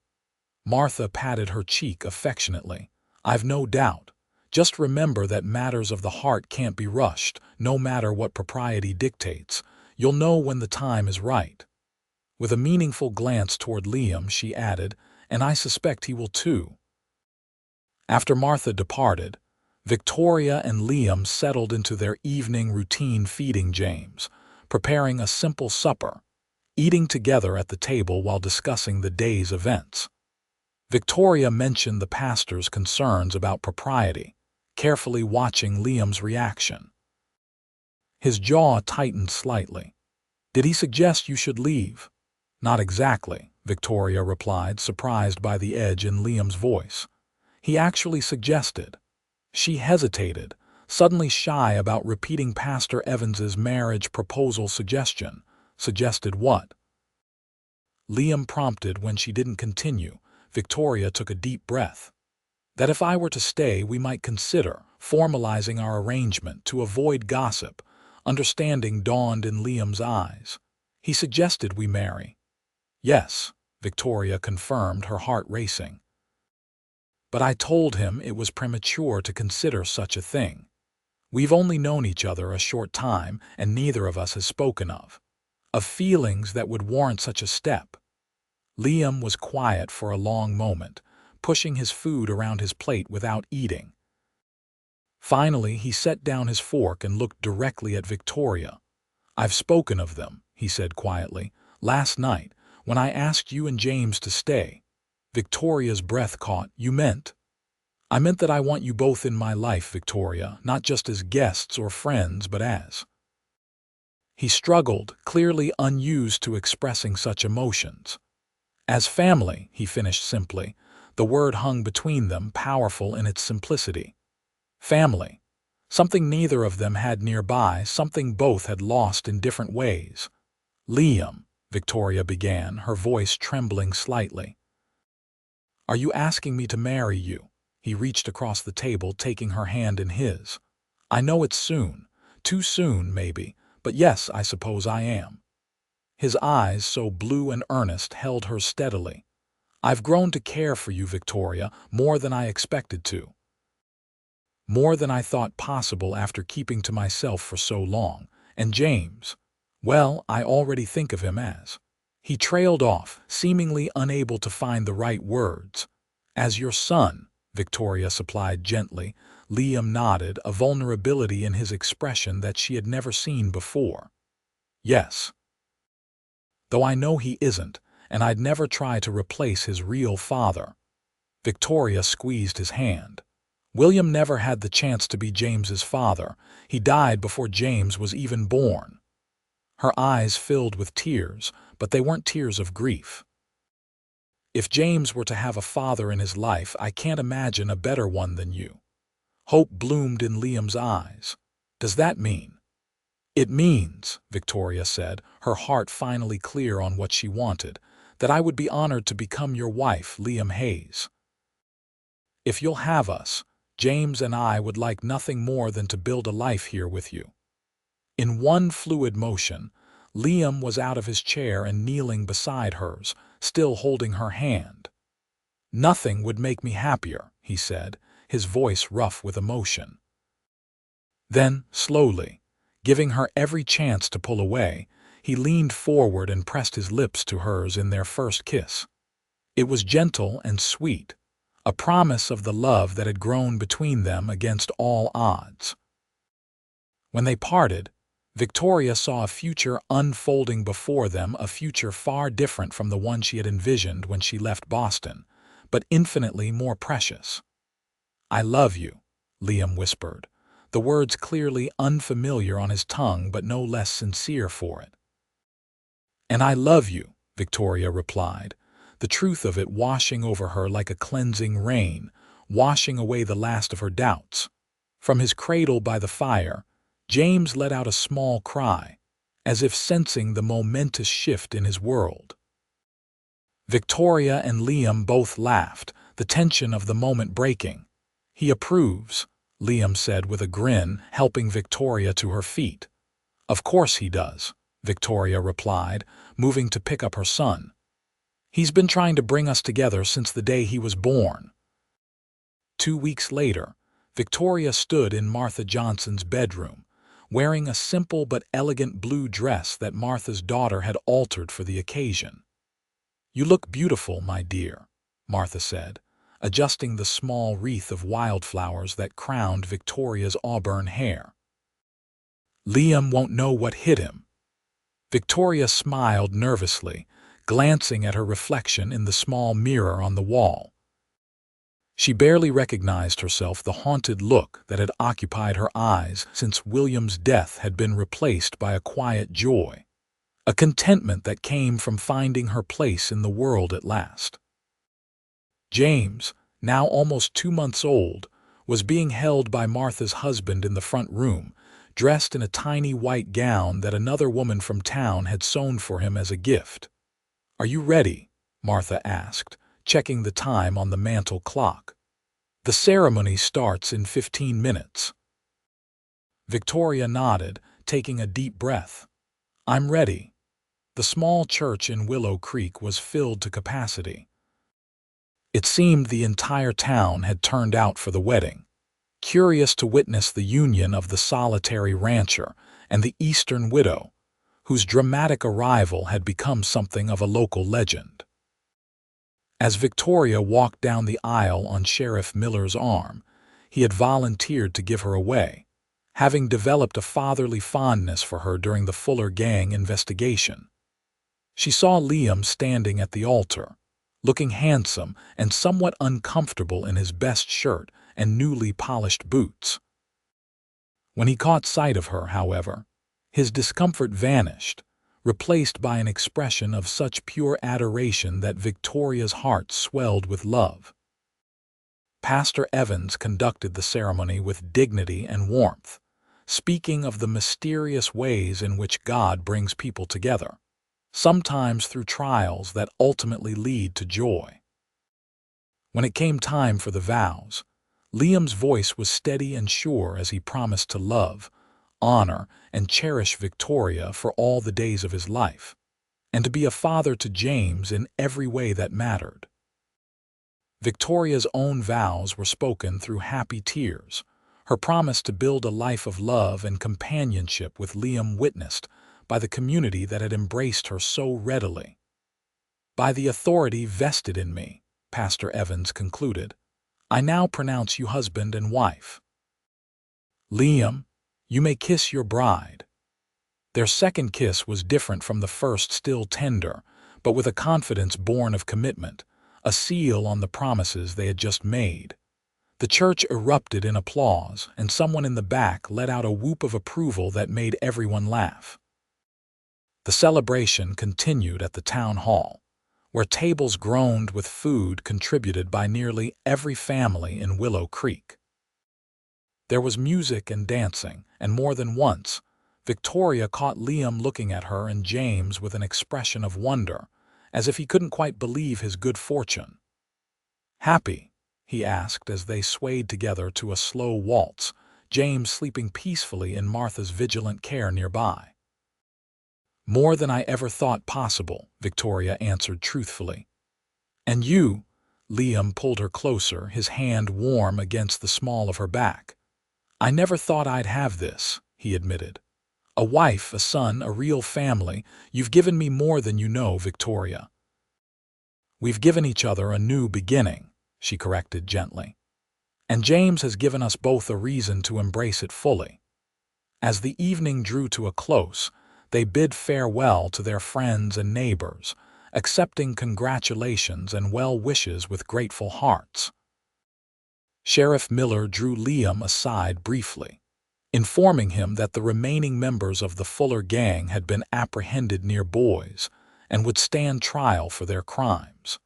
Martha patted her cheek affectionately. I've no doubt. Just remember that matters of the heart can't be rushed, no matter what propriety dictates. You'll know when the time is right. With a meaningful glance toward Liam, she added, and I suspect he will too. After Martha departed, Victoria and Liam settled into their evening routine, feeding James, preparing a simple supper, eating together at the table while discussing the day's events. Victoria mentioned the pastor's concerns about propriety, carefully watching Liam's reaction. His jaw tightened slightly. Did he suggest you should leave? Not exactly, Victoria replied, surprised by the edge in Liam's voice. He actually suggested. She hesitated, suddenly shy about repeating Pastor Evans's marriage proposal suggestion. Suggested what? Liam prompted when she didn't continue. Victoria took a deep breath. That if I were to stay, we might consider formalizing our arrangement to avoid gossip. Understanding dawned in Liam's eyes. He suggested we marry. Yes, Victoria confirmed, her heart racing. But I told him it was premature to consider such a thing. We've only known each other a short time, and neither of us has spoken of feelings that would warrant such a step." Liam was quiet for a long moment, pushing his food around his plate without eating. Finally, he set down his fork and looked directly at Victoria. "I've spoken of them," he said quietly. "Last night, when I asked you and James to stay." Victoria's breath caught. "You meant?" "I meant that I want you both in my life, Victoria, not just as guests or friends, but as—" He struggled, clearly unused to expressing such emotions. "As family," he finished simply. The word hung between them, powerful in its simplicity. Family. Something neither of them had nearby, something both had lost in different ways. "Liam," Victoria began, her voice trembling slightly. "Are you asking me to marry you?" He reached across the table, taking her hand in his. "I know it's soon. Too soon, maybe. But yes, I suppose I am." His eyes, so blue and earnest, held hers steadily. "I've grown to care for you, Victoria, more than I expected to. More than I thought possible after keeping to myself for so long. And James, well, I already think of him as—" He trailed off, seemingly unable to find the right words. "As your son," Victoria supplied gently. Liam nodded, a vulnerability in his expression that she had never seen before. "Yes. Though I know he isn't, and I'd never try to replace his real father." Victoria squeezed his hand. "William never had the chance to be James's father. He died before James was even born." Her eyes filled with tears, but they weren't tears of grief. "If James were to have a father in his life, I can't imagine a better one than you." Hope bloomed in Liam's eyes. "Does that mean—" "It means," Victoria said, her heart finally clear on what she wanted, "that I would be honored to become your wife, Liam Hayes. If you'll have us, James and I would like nothing more than to build a life here with you." In one fluid motion, Liam was out of his chair and kneeling beside hers, still holding her hand. "Nothing would make me happier," he said, his voice rough with emotion. Then, slowly, giving her every chance to pull away, he leaned forward and pressed his lips to hers in their first kiss. It was gentle and sweet, a promise of the love that had grown between them against all odds. When they parted, Victoria saw a future unfolding before them, a future far different from the one she had envisioned when she left Boston, but infinitely more precious. "I love you," Liam whispered, the words clearly unfamiliar on his tongue but no less sincere for it. "And I love you," Victoria replied, the truth of it washing over her like a cleansing rain, washing away the last of her doubts. From his cradle by the fire, James let out a small cry, as if sensing the momentous shift in his world. Victoria and Liam both laughed, the tension of the moment breaking. "He approves," Liam said with a grin, helping Victoria to her feet. "Of course he does," Victoria replied, moving to pick up her son. "He's been trying to bring us together since the day he was born." 2 weeks later, Victoria stood in Martha Johnson's bedroom, wearing a simple but elegant blue dress that Martha's daughter had altered for the occasion. "You look beautiful, my dear," Martha said, adjusting the small wreath of wildflowers that crowned Victoria's auburn hair. "Liam won't know what hit him." Victoria smiled nervously, glancing at her reflection in the small mirror on the wall. She barely recognized herself, the haunted look that had occupied her eyes since William's death had been replaced by a quiet joy, a contentment that came from finding her place in the world at last. James, now almost 2 months old, was being held by Martha's husband in the front room, dressed in a tiny white gown that another woman from town had sewn for him as a gift. "Are you ready?" Martha asked, checking the time on the mantel clock. "The ceremony starts in 15 minutes. Victoria nodded, taking a deep breath. "I'm ready." The small church in Willow Creek was filled to capacity. It seemed the entire town had turned out for the wedding. curious to witness the union of the solitary rancher and the Eastern widow, whose dramatic arrival had become something of a local legend. As Victoria walked down the aisle on Sheriff Miller's arm, he had volunteered to give her away, having developed a fatherly fondness for her during the Fuller gang investigation. She saw Liam standing at the altar, looking handsome and somewhat uncomfortable in his best shirt and newly polished boots. When he caught sight of her, however, his discomfort vanished, replaced by an expression of such pure adoration that Victoria's heart swelled with love. Pastor Evans conducted the ceremony with dignity and warmth, speaking of the mysterious ways in which God brings people together, sometimes through trials that ultimately lead to joy. When it came time for the vows, Liam's voice was steady and sure as he promised to love, honor, and cherish Victoria for all the days of his life, and to be a father to James in every way that mattered. Victoria's own vows were spoken through happy tears, her promise to build a life of love and companionship with Liam witnessed by the community that had embraced her so readily. "By the authority vested in me," Pastor Evans concluded, "I now pronounce you husband and wife. Liam, you may kiss your bride." Their second kiss was different from the first, still tender, but with a confidence born of commitment, a seal on the promises they had just made. The church erupted in applause, and someone in the back let out a whoop of approval that made everyone laugh. The celebration continued at the town hall, where tables groaned with food contributed by nearly every family in Willow Creek. There was music and dancing, and more than once, Victoria caught Liam looking at her and James with an expression of wonder, as if he couldn't quite believe his good fortune. "Happy?" he asked as they swayed together to a slow waltz, James sleeping peacefully in Martha's vigilant care nearby. "More than I ever thought possible," Victoria answered truthfully. "And you?" Liam pulled her closer, his hand warm against the small of her back. "I never thought I'd have this," he admitted. "A wife, a son, a real family. You've given me more than you know, Victoria." "We've given each other a new beginning," she corrected gently. "And James has given us both a reason to embrace it fully." As the evening drew to a close, they bid farewell to their friends and neighbors, accepting congratulations and well wishes with grateful hearts. Sheriff Miller drew Liam aside briefly, informing him that the remaining members of the Fuller gang had been apprehended near Boys and would stand trial for their crimes.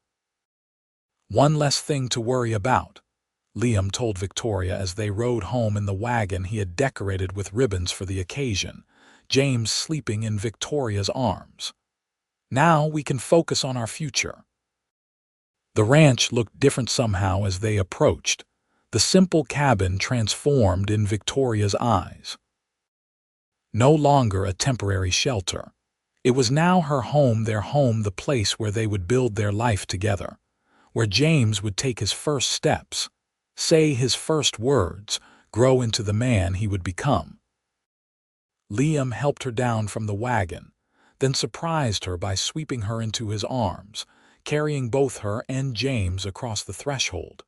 "One less thing to worry about," Liam told Victoria as they rode home in the wagon he had decorated with ribbons for the occasion, James sleeping in Victoria's arms. "Now we can focus on our future." The ranch looked different somehow as they approached, the simple cabin transformed in Victoria's eyes. No longer a temporary shelter, it was now her home, their home, the place where they would build their life together, where James would take his first steps, say his first words, grow into the man he would become. Liam helped her down from the wagon, then surprised her by sweeping her into his arms, carrying both her and James across the threshold.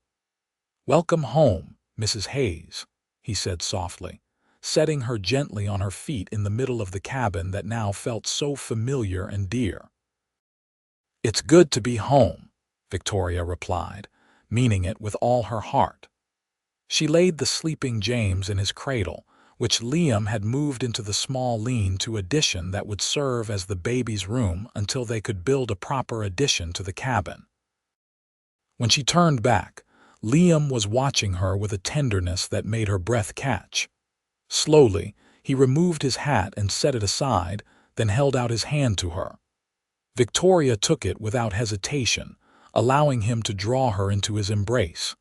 "Welcome home, Mrs. Hayes," he said softly, setting her gently on her feet in the middle of the cabin that now felt so familiar and dear. "It's good to be home," Victoria replied, meaning it with all her heart. She laid the sleeping James in his cradle, which Liam had moved into the small lean-to addition that would serve as the baby's room until they could build a proper addition to the cabin. When she turned back, Liam was watching her with a tenderness that made her breath catch. Slowly, he removed his hat and set it aside, then held out his hand to her. Victoria took it without hesitation, allowing him to draw her into his embrace.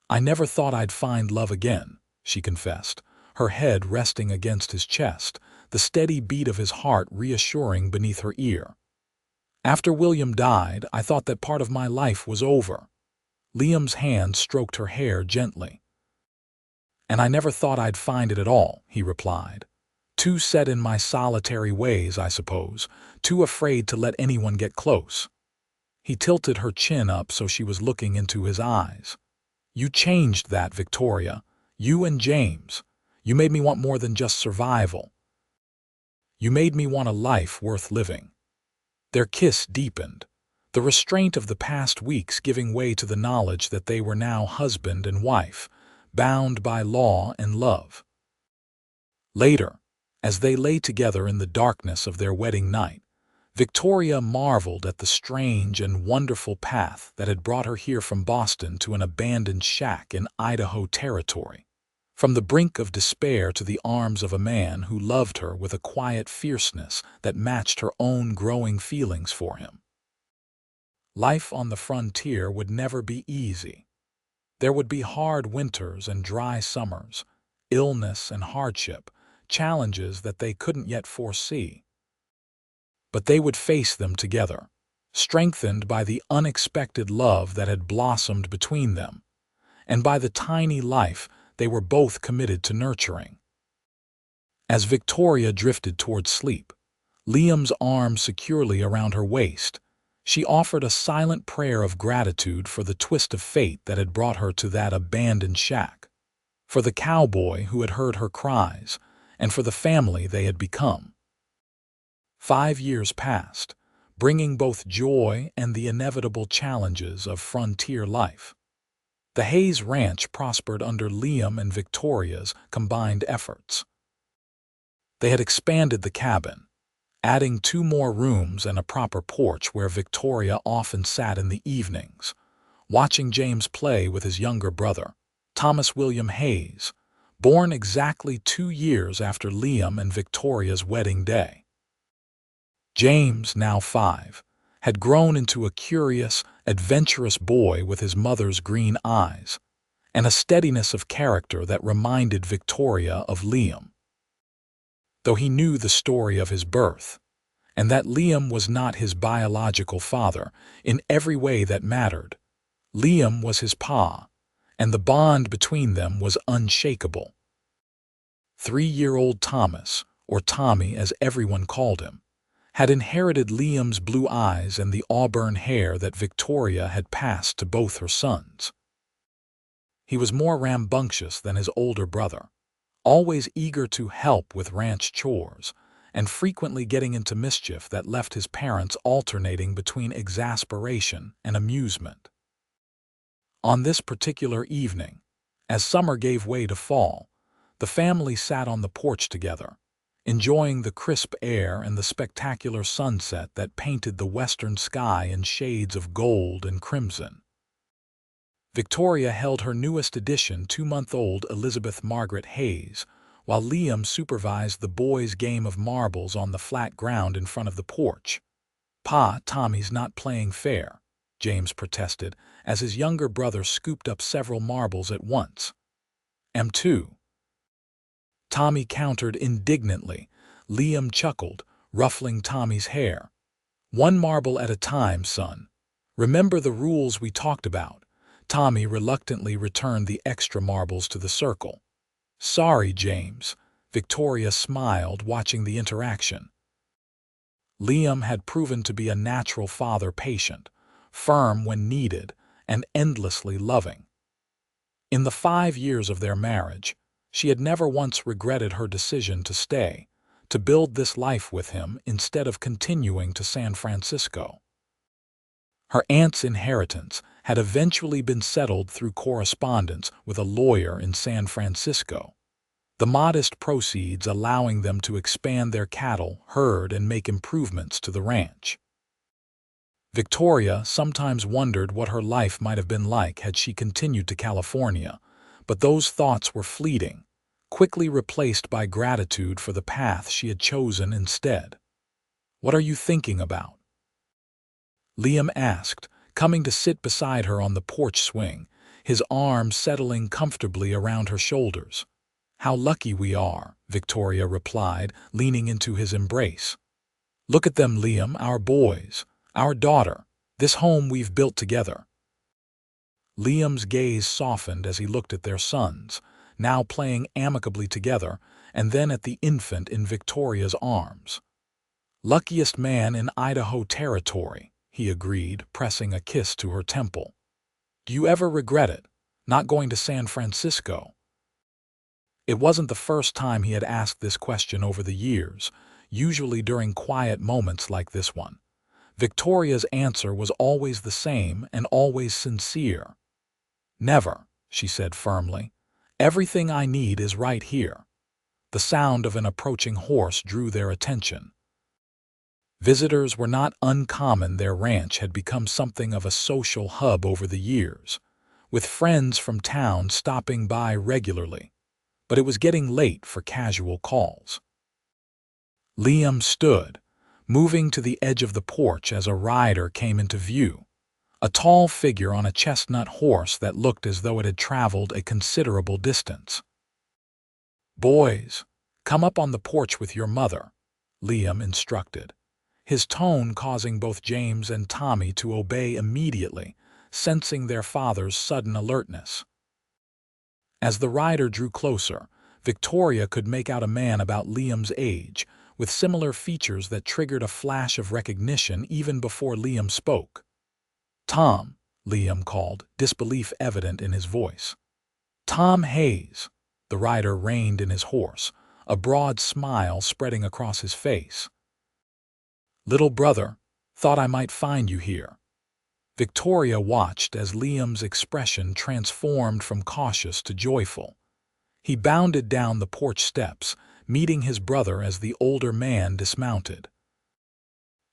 "I never thought I'd find love again," she confessed, her head resting against his chest, the steady beat of his heart reassuring beneath her ear. "After William died, I thought that part of my life was over." Liam's hand stroked her hair gently. "And I never thought I'd find it at all," he replied. "Too set in my solitary ways, I suppose, too afraid to let anyone get close." He tilted her chin up so she was looking into his eyes. "You changed that, Victoria. You and James. You made me want more than just survival. You made me want a life worth living." Their kiss deepened, the restraint of the past weeks giving way to the knowledge that they were now husband and wife, bound by law and love. Later, as they lay together in the darkness of their wedding night, Victoria marveled at the strange and wonderful path that had brought her here from Boston to an abandoned shack in Idaho Territory. From the brink of despair to the arms of a man who loved her with a quiet fierceness that matched her own growing feelings for him. Life on the frontier would never be easy. There would be hard winters and dry summers, illness and hardship, challenges that they couldn't yet foresee. But they would face them together, strengthened by the unexpected love that had blossomed between them, and by the tiny life they were both committed to nurturing. As Victoria drifted toward sleep, Liam's arm securely around her waist, she offered a silent prayer of gratitude for the twist of fate that had brought her to that abandoned shack, for the cowboy who had heard her cries, and for the family they had become. 5 years passed, bringing both joy and the inevitable challenges of frontier life. The Hayes Ranch prospered under Liam and Victoria's combined efforts. They had expanded the cabin, adding 2 more rooms and a proper porch where Victoria often sat in the evenings, watching James play with his younger brother, Thomas William Hayes, born exactly 2 years after Liam and Victoria's wedding day. James, now 5, had grown into a curious, adventurous boy with his mother's green eyes, and a steadiness of character that reminded Victoria of Liam. Though he knew the story of his birth, and that Liam was not his biological father in every way that mattered, Liam was his pa, and the bond between them was unshakable. 3-year-old Thomas, or Tommy as everyone called him, had inherited Liam's blue eyes and the auburn hair that Victoria had passed to both her sons. He was more rambunctious than his older brother, always eager to help with ranch chores, and frequently getting into mischief that left his parents alternating between exasperation and amusement. On this particular evening, as summer gave way to fall, the family sat on the porch together, enjoying the crisp air and the spectacular sunset that painted the western sky in shades of gold and crimson. Victoria held her newest addition, 2-month-old Elizabeth Margaret Hayes, while Liam supervised the boys' game of marbles on the flat ground in front of the porch. "Pa, Tommy's not playing fair," James protested, as his younger brother scooped up several marbles at once. "M2. Tommy countered indignantly. Liam chuckled, ruffling Tommy's hair. "1 marble at a time, son. Remember the rules we talked about." Tommy reluctantly returned the extra marbles to the circle. "Sorry, James." Victoria smiled, watching the interaction. Liam had proven to be a natural father, patient, firm when needed, and endlessly loving. In the 5 years of their marriage, she had never once regretted her decision to stay, to build this life with him instead of continuing to San Francisco. Her aunt's inheritance had eventually been settled through correspondence with a lawyer in San Francisco, the modest proceeds allowing them to expand their cattle herd and make improvements to the ranch. Victoria sometimes wondered what her life might have been like had she continued to California, but those thoughts were fleeting, quickly replaced by gratitude for the path she had chosen instead. "What are you thinking about?" Liam asked, coming to sit beside her on the porch swing, his arms settling comfortably around her shoulders. "How lucky we are," Victoria replied, leaning into his embrace. "Look at them, Liam, our boys, our daughter, this home we've built together." Liam's gaze softened as he looked at their sons, now playing amicably together, and then at the infant in Victoria's arms. "Luckiest man in Idaho Territory," he agreed, pressing a kiss to her temple. "Do you ever regret it, not going to San Francisco?" It wasn't the first time he had asked this question over the years, usually during quiet moments like this one. Victoria's answer was always the same and always sincere. "Never," she said firmly. "Everything I need is right here." The sound of an approaching horse drew their attention. Visitors were not uncommon. Their ranch had become something of a social hub over the years, with friends from town stopping by regularly. But it was getting late for casual calls. Liam stood, moving to the edge of the porch as a rider came into view, a tall figure on a chestnut horse that looked as though it had traveled a considerable distance. "Boys, come up on the porch with your mother," Liam instructed, his tone causing both James and Tommy to obey immediately, sensing their father's sudden alertness. As the rider drew closer, Victoria could make out a man about Liam's age, with similar features that triggered a flash of recognition even before Liam spoke. "Tom," Liam called, disbelief evident in his voice. "Tom Hayes." The rider reined in his horse, a broad smile spreading across his face. "Little brother, thought I might find you here." Victoria watched as Liam's expression transformed from cautious to joyful. He bounded down the porch steps, meeting his brother as the older man dismounted.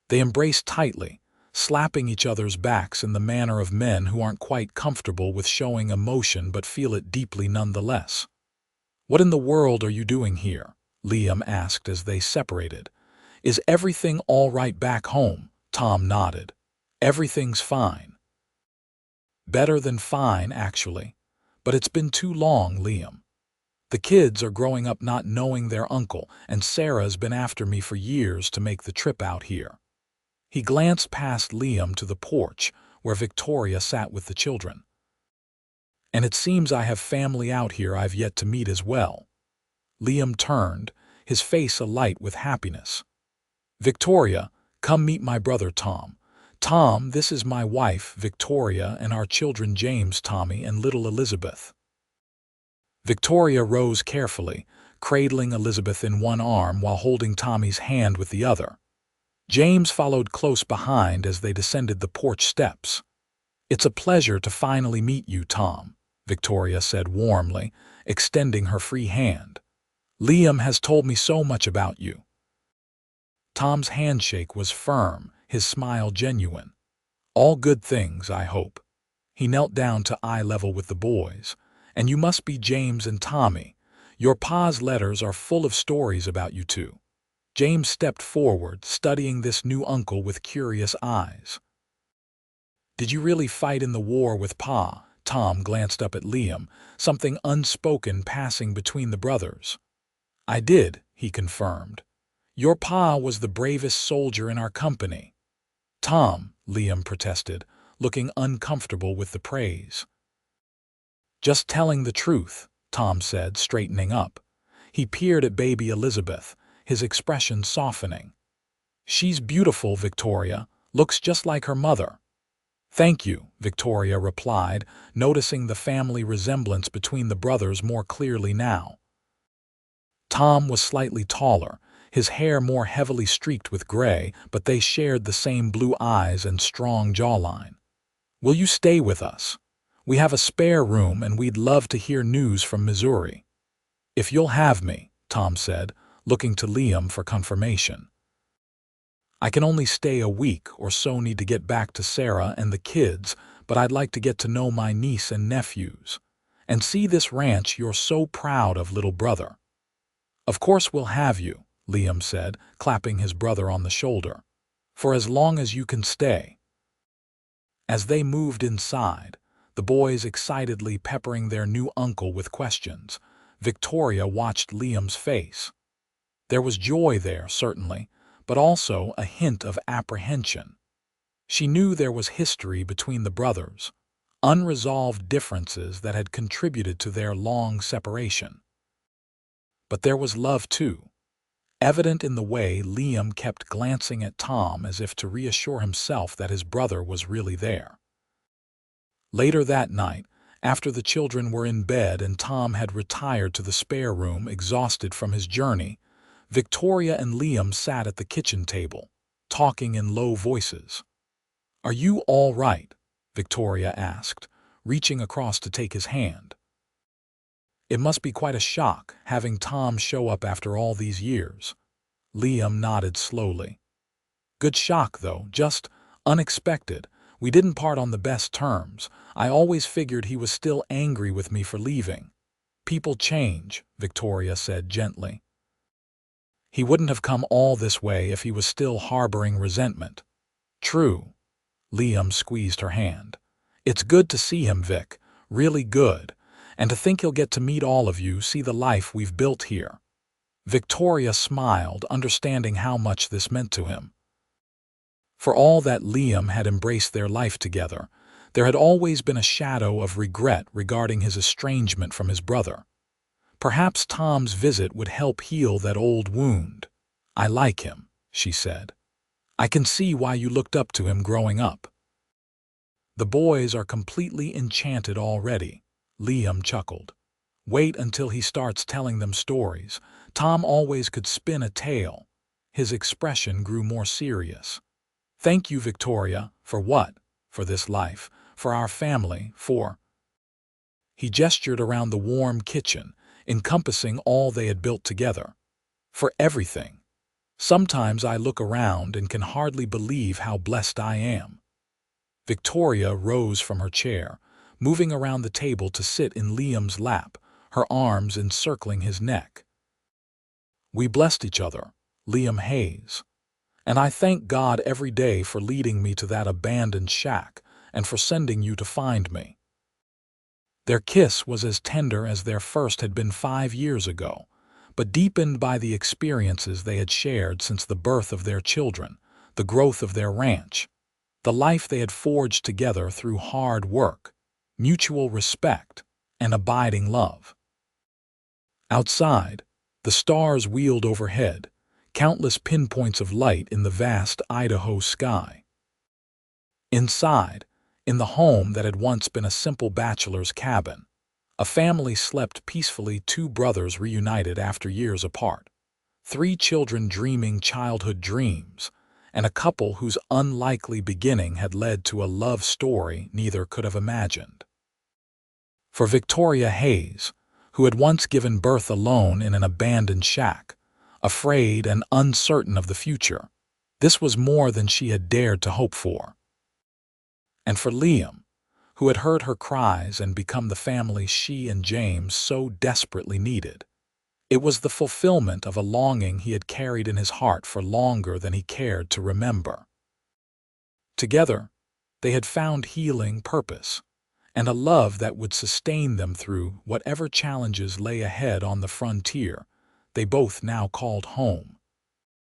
They embraced tightly, slapping each other's backs in the manner of men who aren't quite comfortable with showing emotion but feel it deeply nonetheless. "What in the world are you doing here?" Liam asked as they separated. "Is everything all right back home?" Tom nodded. "Everything's fine." "Better than fine, actually. But it's been too long, Liam. The kids are growing up not knowing their uncle, and Sarah's been after me for years to make the trip out here." He glanced past Liam to the porch, where Victoria sat with the children. "And it seems I have family out here I've yet to meet as well." Liam turned, his face alight with happiness. "Victoria, come meet my brother Tom. Tom, this is my wife, Victoria, and our children James, Tommy, and little Elizabeth." Victoria rose carefully, cradling Elizabeth in one arm while holding Tommy's hand with the other. James followed close behind as they descended the porch steps. "It's a pleasure to finally meet you, Tom," Victoria said warmly, extending her free hand. "Liam has told me so much about you." Tom's handshake was firm, his smile genuine. "All good things, I hope." He knelt down to eye level with the boys. "And you must be James and Tommy. Your pa's letters are full of stories about you two." James stepped forward, studying this new uncle with curious eyes. "Did you really fight in the war with Pa?" Tom glanced up at Liam, something unspoken passing between the brothers. "I did," he confirmed. "Your Pa was the bravest soldier in our company." "Tom," Liam protested, looking uncomfortable with the praise. "Just telling the truth," Tom said, straightening up. He peered at baby Elizabeth, his expression softening. "She's beautiful, Victoria. Looks just like her mother." "Thank you," Victoria replied, noticing the family resemblance between the brothers more clearly now. Tom was slightly taller, his hair more heavily streaked with gray, but they shared the same blue eyes and strong jawline. "Will you stay with us? We have a spare room and we'd love to hear news from Missouri." "If you'll have me," Tom said, looking to Liam for confirmation. "I can only stay a week or so, need to get back to Sarah and the kids, but I'd like to get to know my niece and nephews. And see this ranch you're so proud of, little brother." "Of course we'll have you," Liam said, clapping his brother on the shoulder. "For as long as you can stay." As they moved inside, the boys excitedly peppering their new uncle with questions, Victoria watched Liam's face. There was joy there, certainly, but also a hint of apprehension. She knew there was history between the brothers, unresolved differences that had contributed to their long separation. But there was love too, evident in the way Liam kept glancing at Tom as if to reassure himself that his brother was really there. Later that night, after the children were in bed and Tom had retired to the spare room exhausted from his journey, Victoria and Liam sat at the kitchen table, talking in low voices. "Are you all right?" Victoria asked, reaching across to take his hand. "It must be quite a shock having Tom show up after all these years." Liam nodded slowly. "Good shock, though, just unexpected. We didn't part on the best terms. I always figured he was still angry with me for leaving." "People change," Victoria said gently. "He wouldn't have come all this way if he was still harboring resentment." "True." Liam squeezed her hand. "It's good to see him, Vic. Really good. And to think he'll get to meet all of you, see the life we've built here." Victoria smiled, understanding how much this meant to him. For all that Liam had embraced their life together, there had always been a shadow of regret regarding his estrangement from his brother. Perhaps Tom's visit would help heal that old wound. "I like him," she said. "I can see why you looked up to him growing up." "The boys are completely enchanted already," Liam chuckled. "Wait until he starts telling them stories. Tom always could spin a tale." His expression grew more serious. "Thank you, Victoria, for what? For this life, for our family, for—" He gestured around the warm kitchen, encompassing all they had built together. "For everything. Sometimes I look around and can hardly believe how blessed I am." Victoria rose from her chair, moving around the table to sit in Liam's lap, her arms encircling his neck. "We blessed each other, Liam Hayes. And I thank God every day for leading me to that abandoned shack and for sending you to find me." Their kiss was as tender as their first had been 5 years ago, but deepened by the experiences they had shared since the birth of their children, the growth of their ranch, the life they had forged together through hard work, mutual respect, and abiding love. Outside, the stars wheeled overhead, countless pinpoints of light in the vast Idaho sky. Inside, in the home that had once been a simple bachelor's cabin, a family slept peacefully, 2 brothers reunited after years apart, 3 children dreaming childhood dreams, and a couple whose unlikely beginning had led to a love story neither could have imagined. For Victoria Hayes, who had once given birth alone in an abandoned shack, afraid and uncertain of the future, this was more than she had dared to hope for. And for Liam, who had heard her cries and become the family she and James so desperately needed, it was the fulfillment of a longing he had carried in his heart for longer than he cared to remember. Together, they had found healing, purpose, and a love that would sustain them through whatever challenges lay ahead on the frontier they both now called home.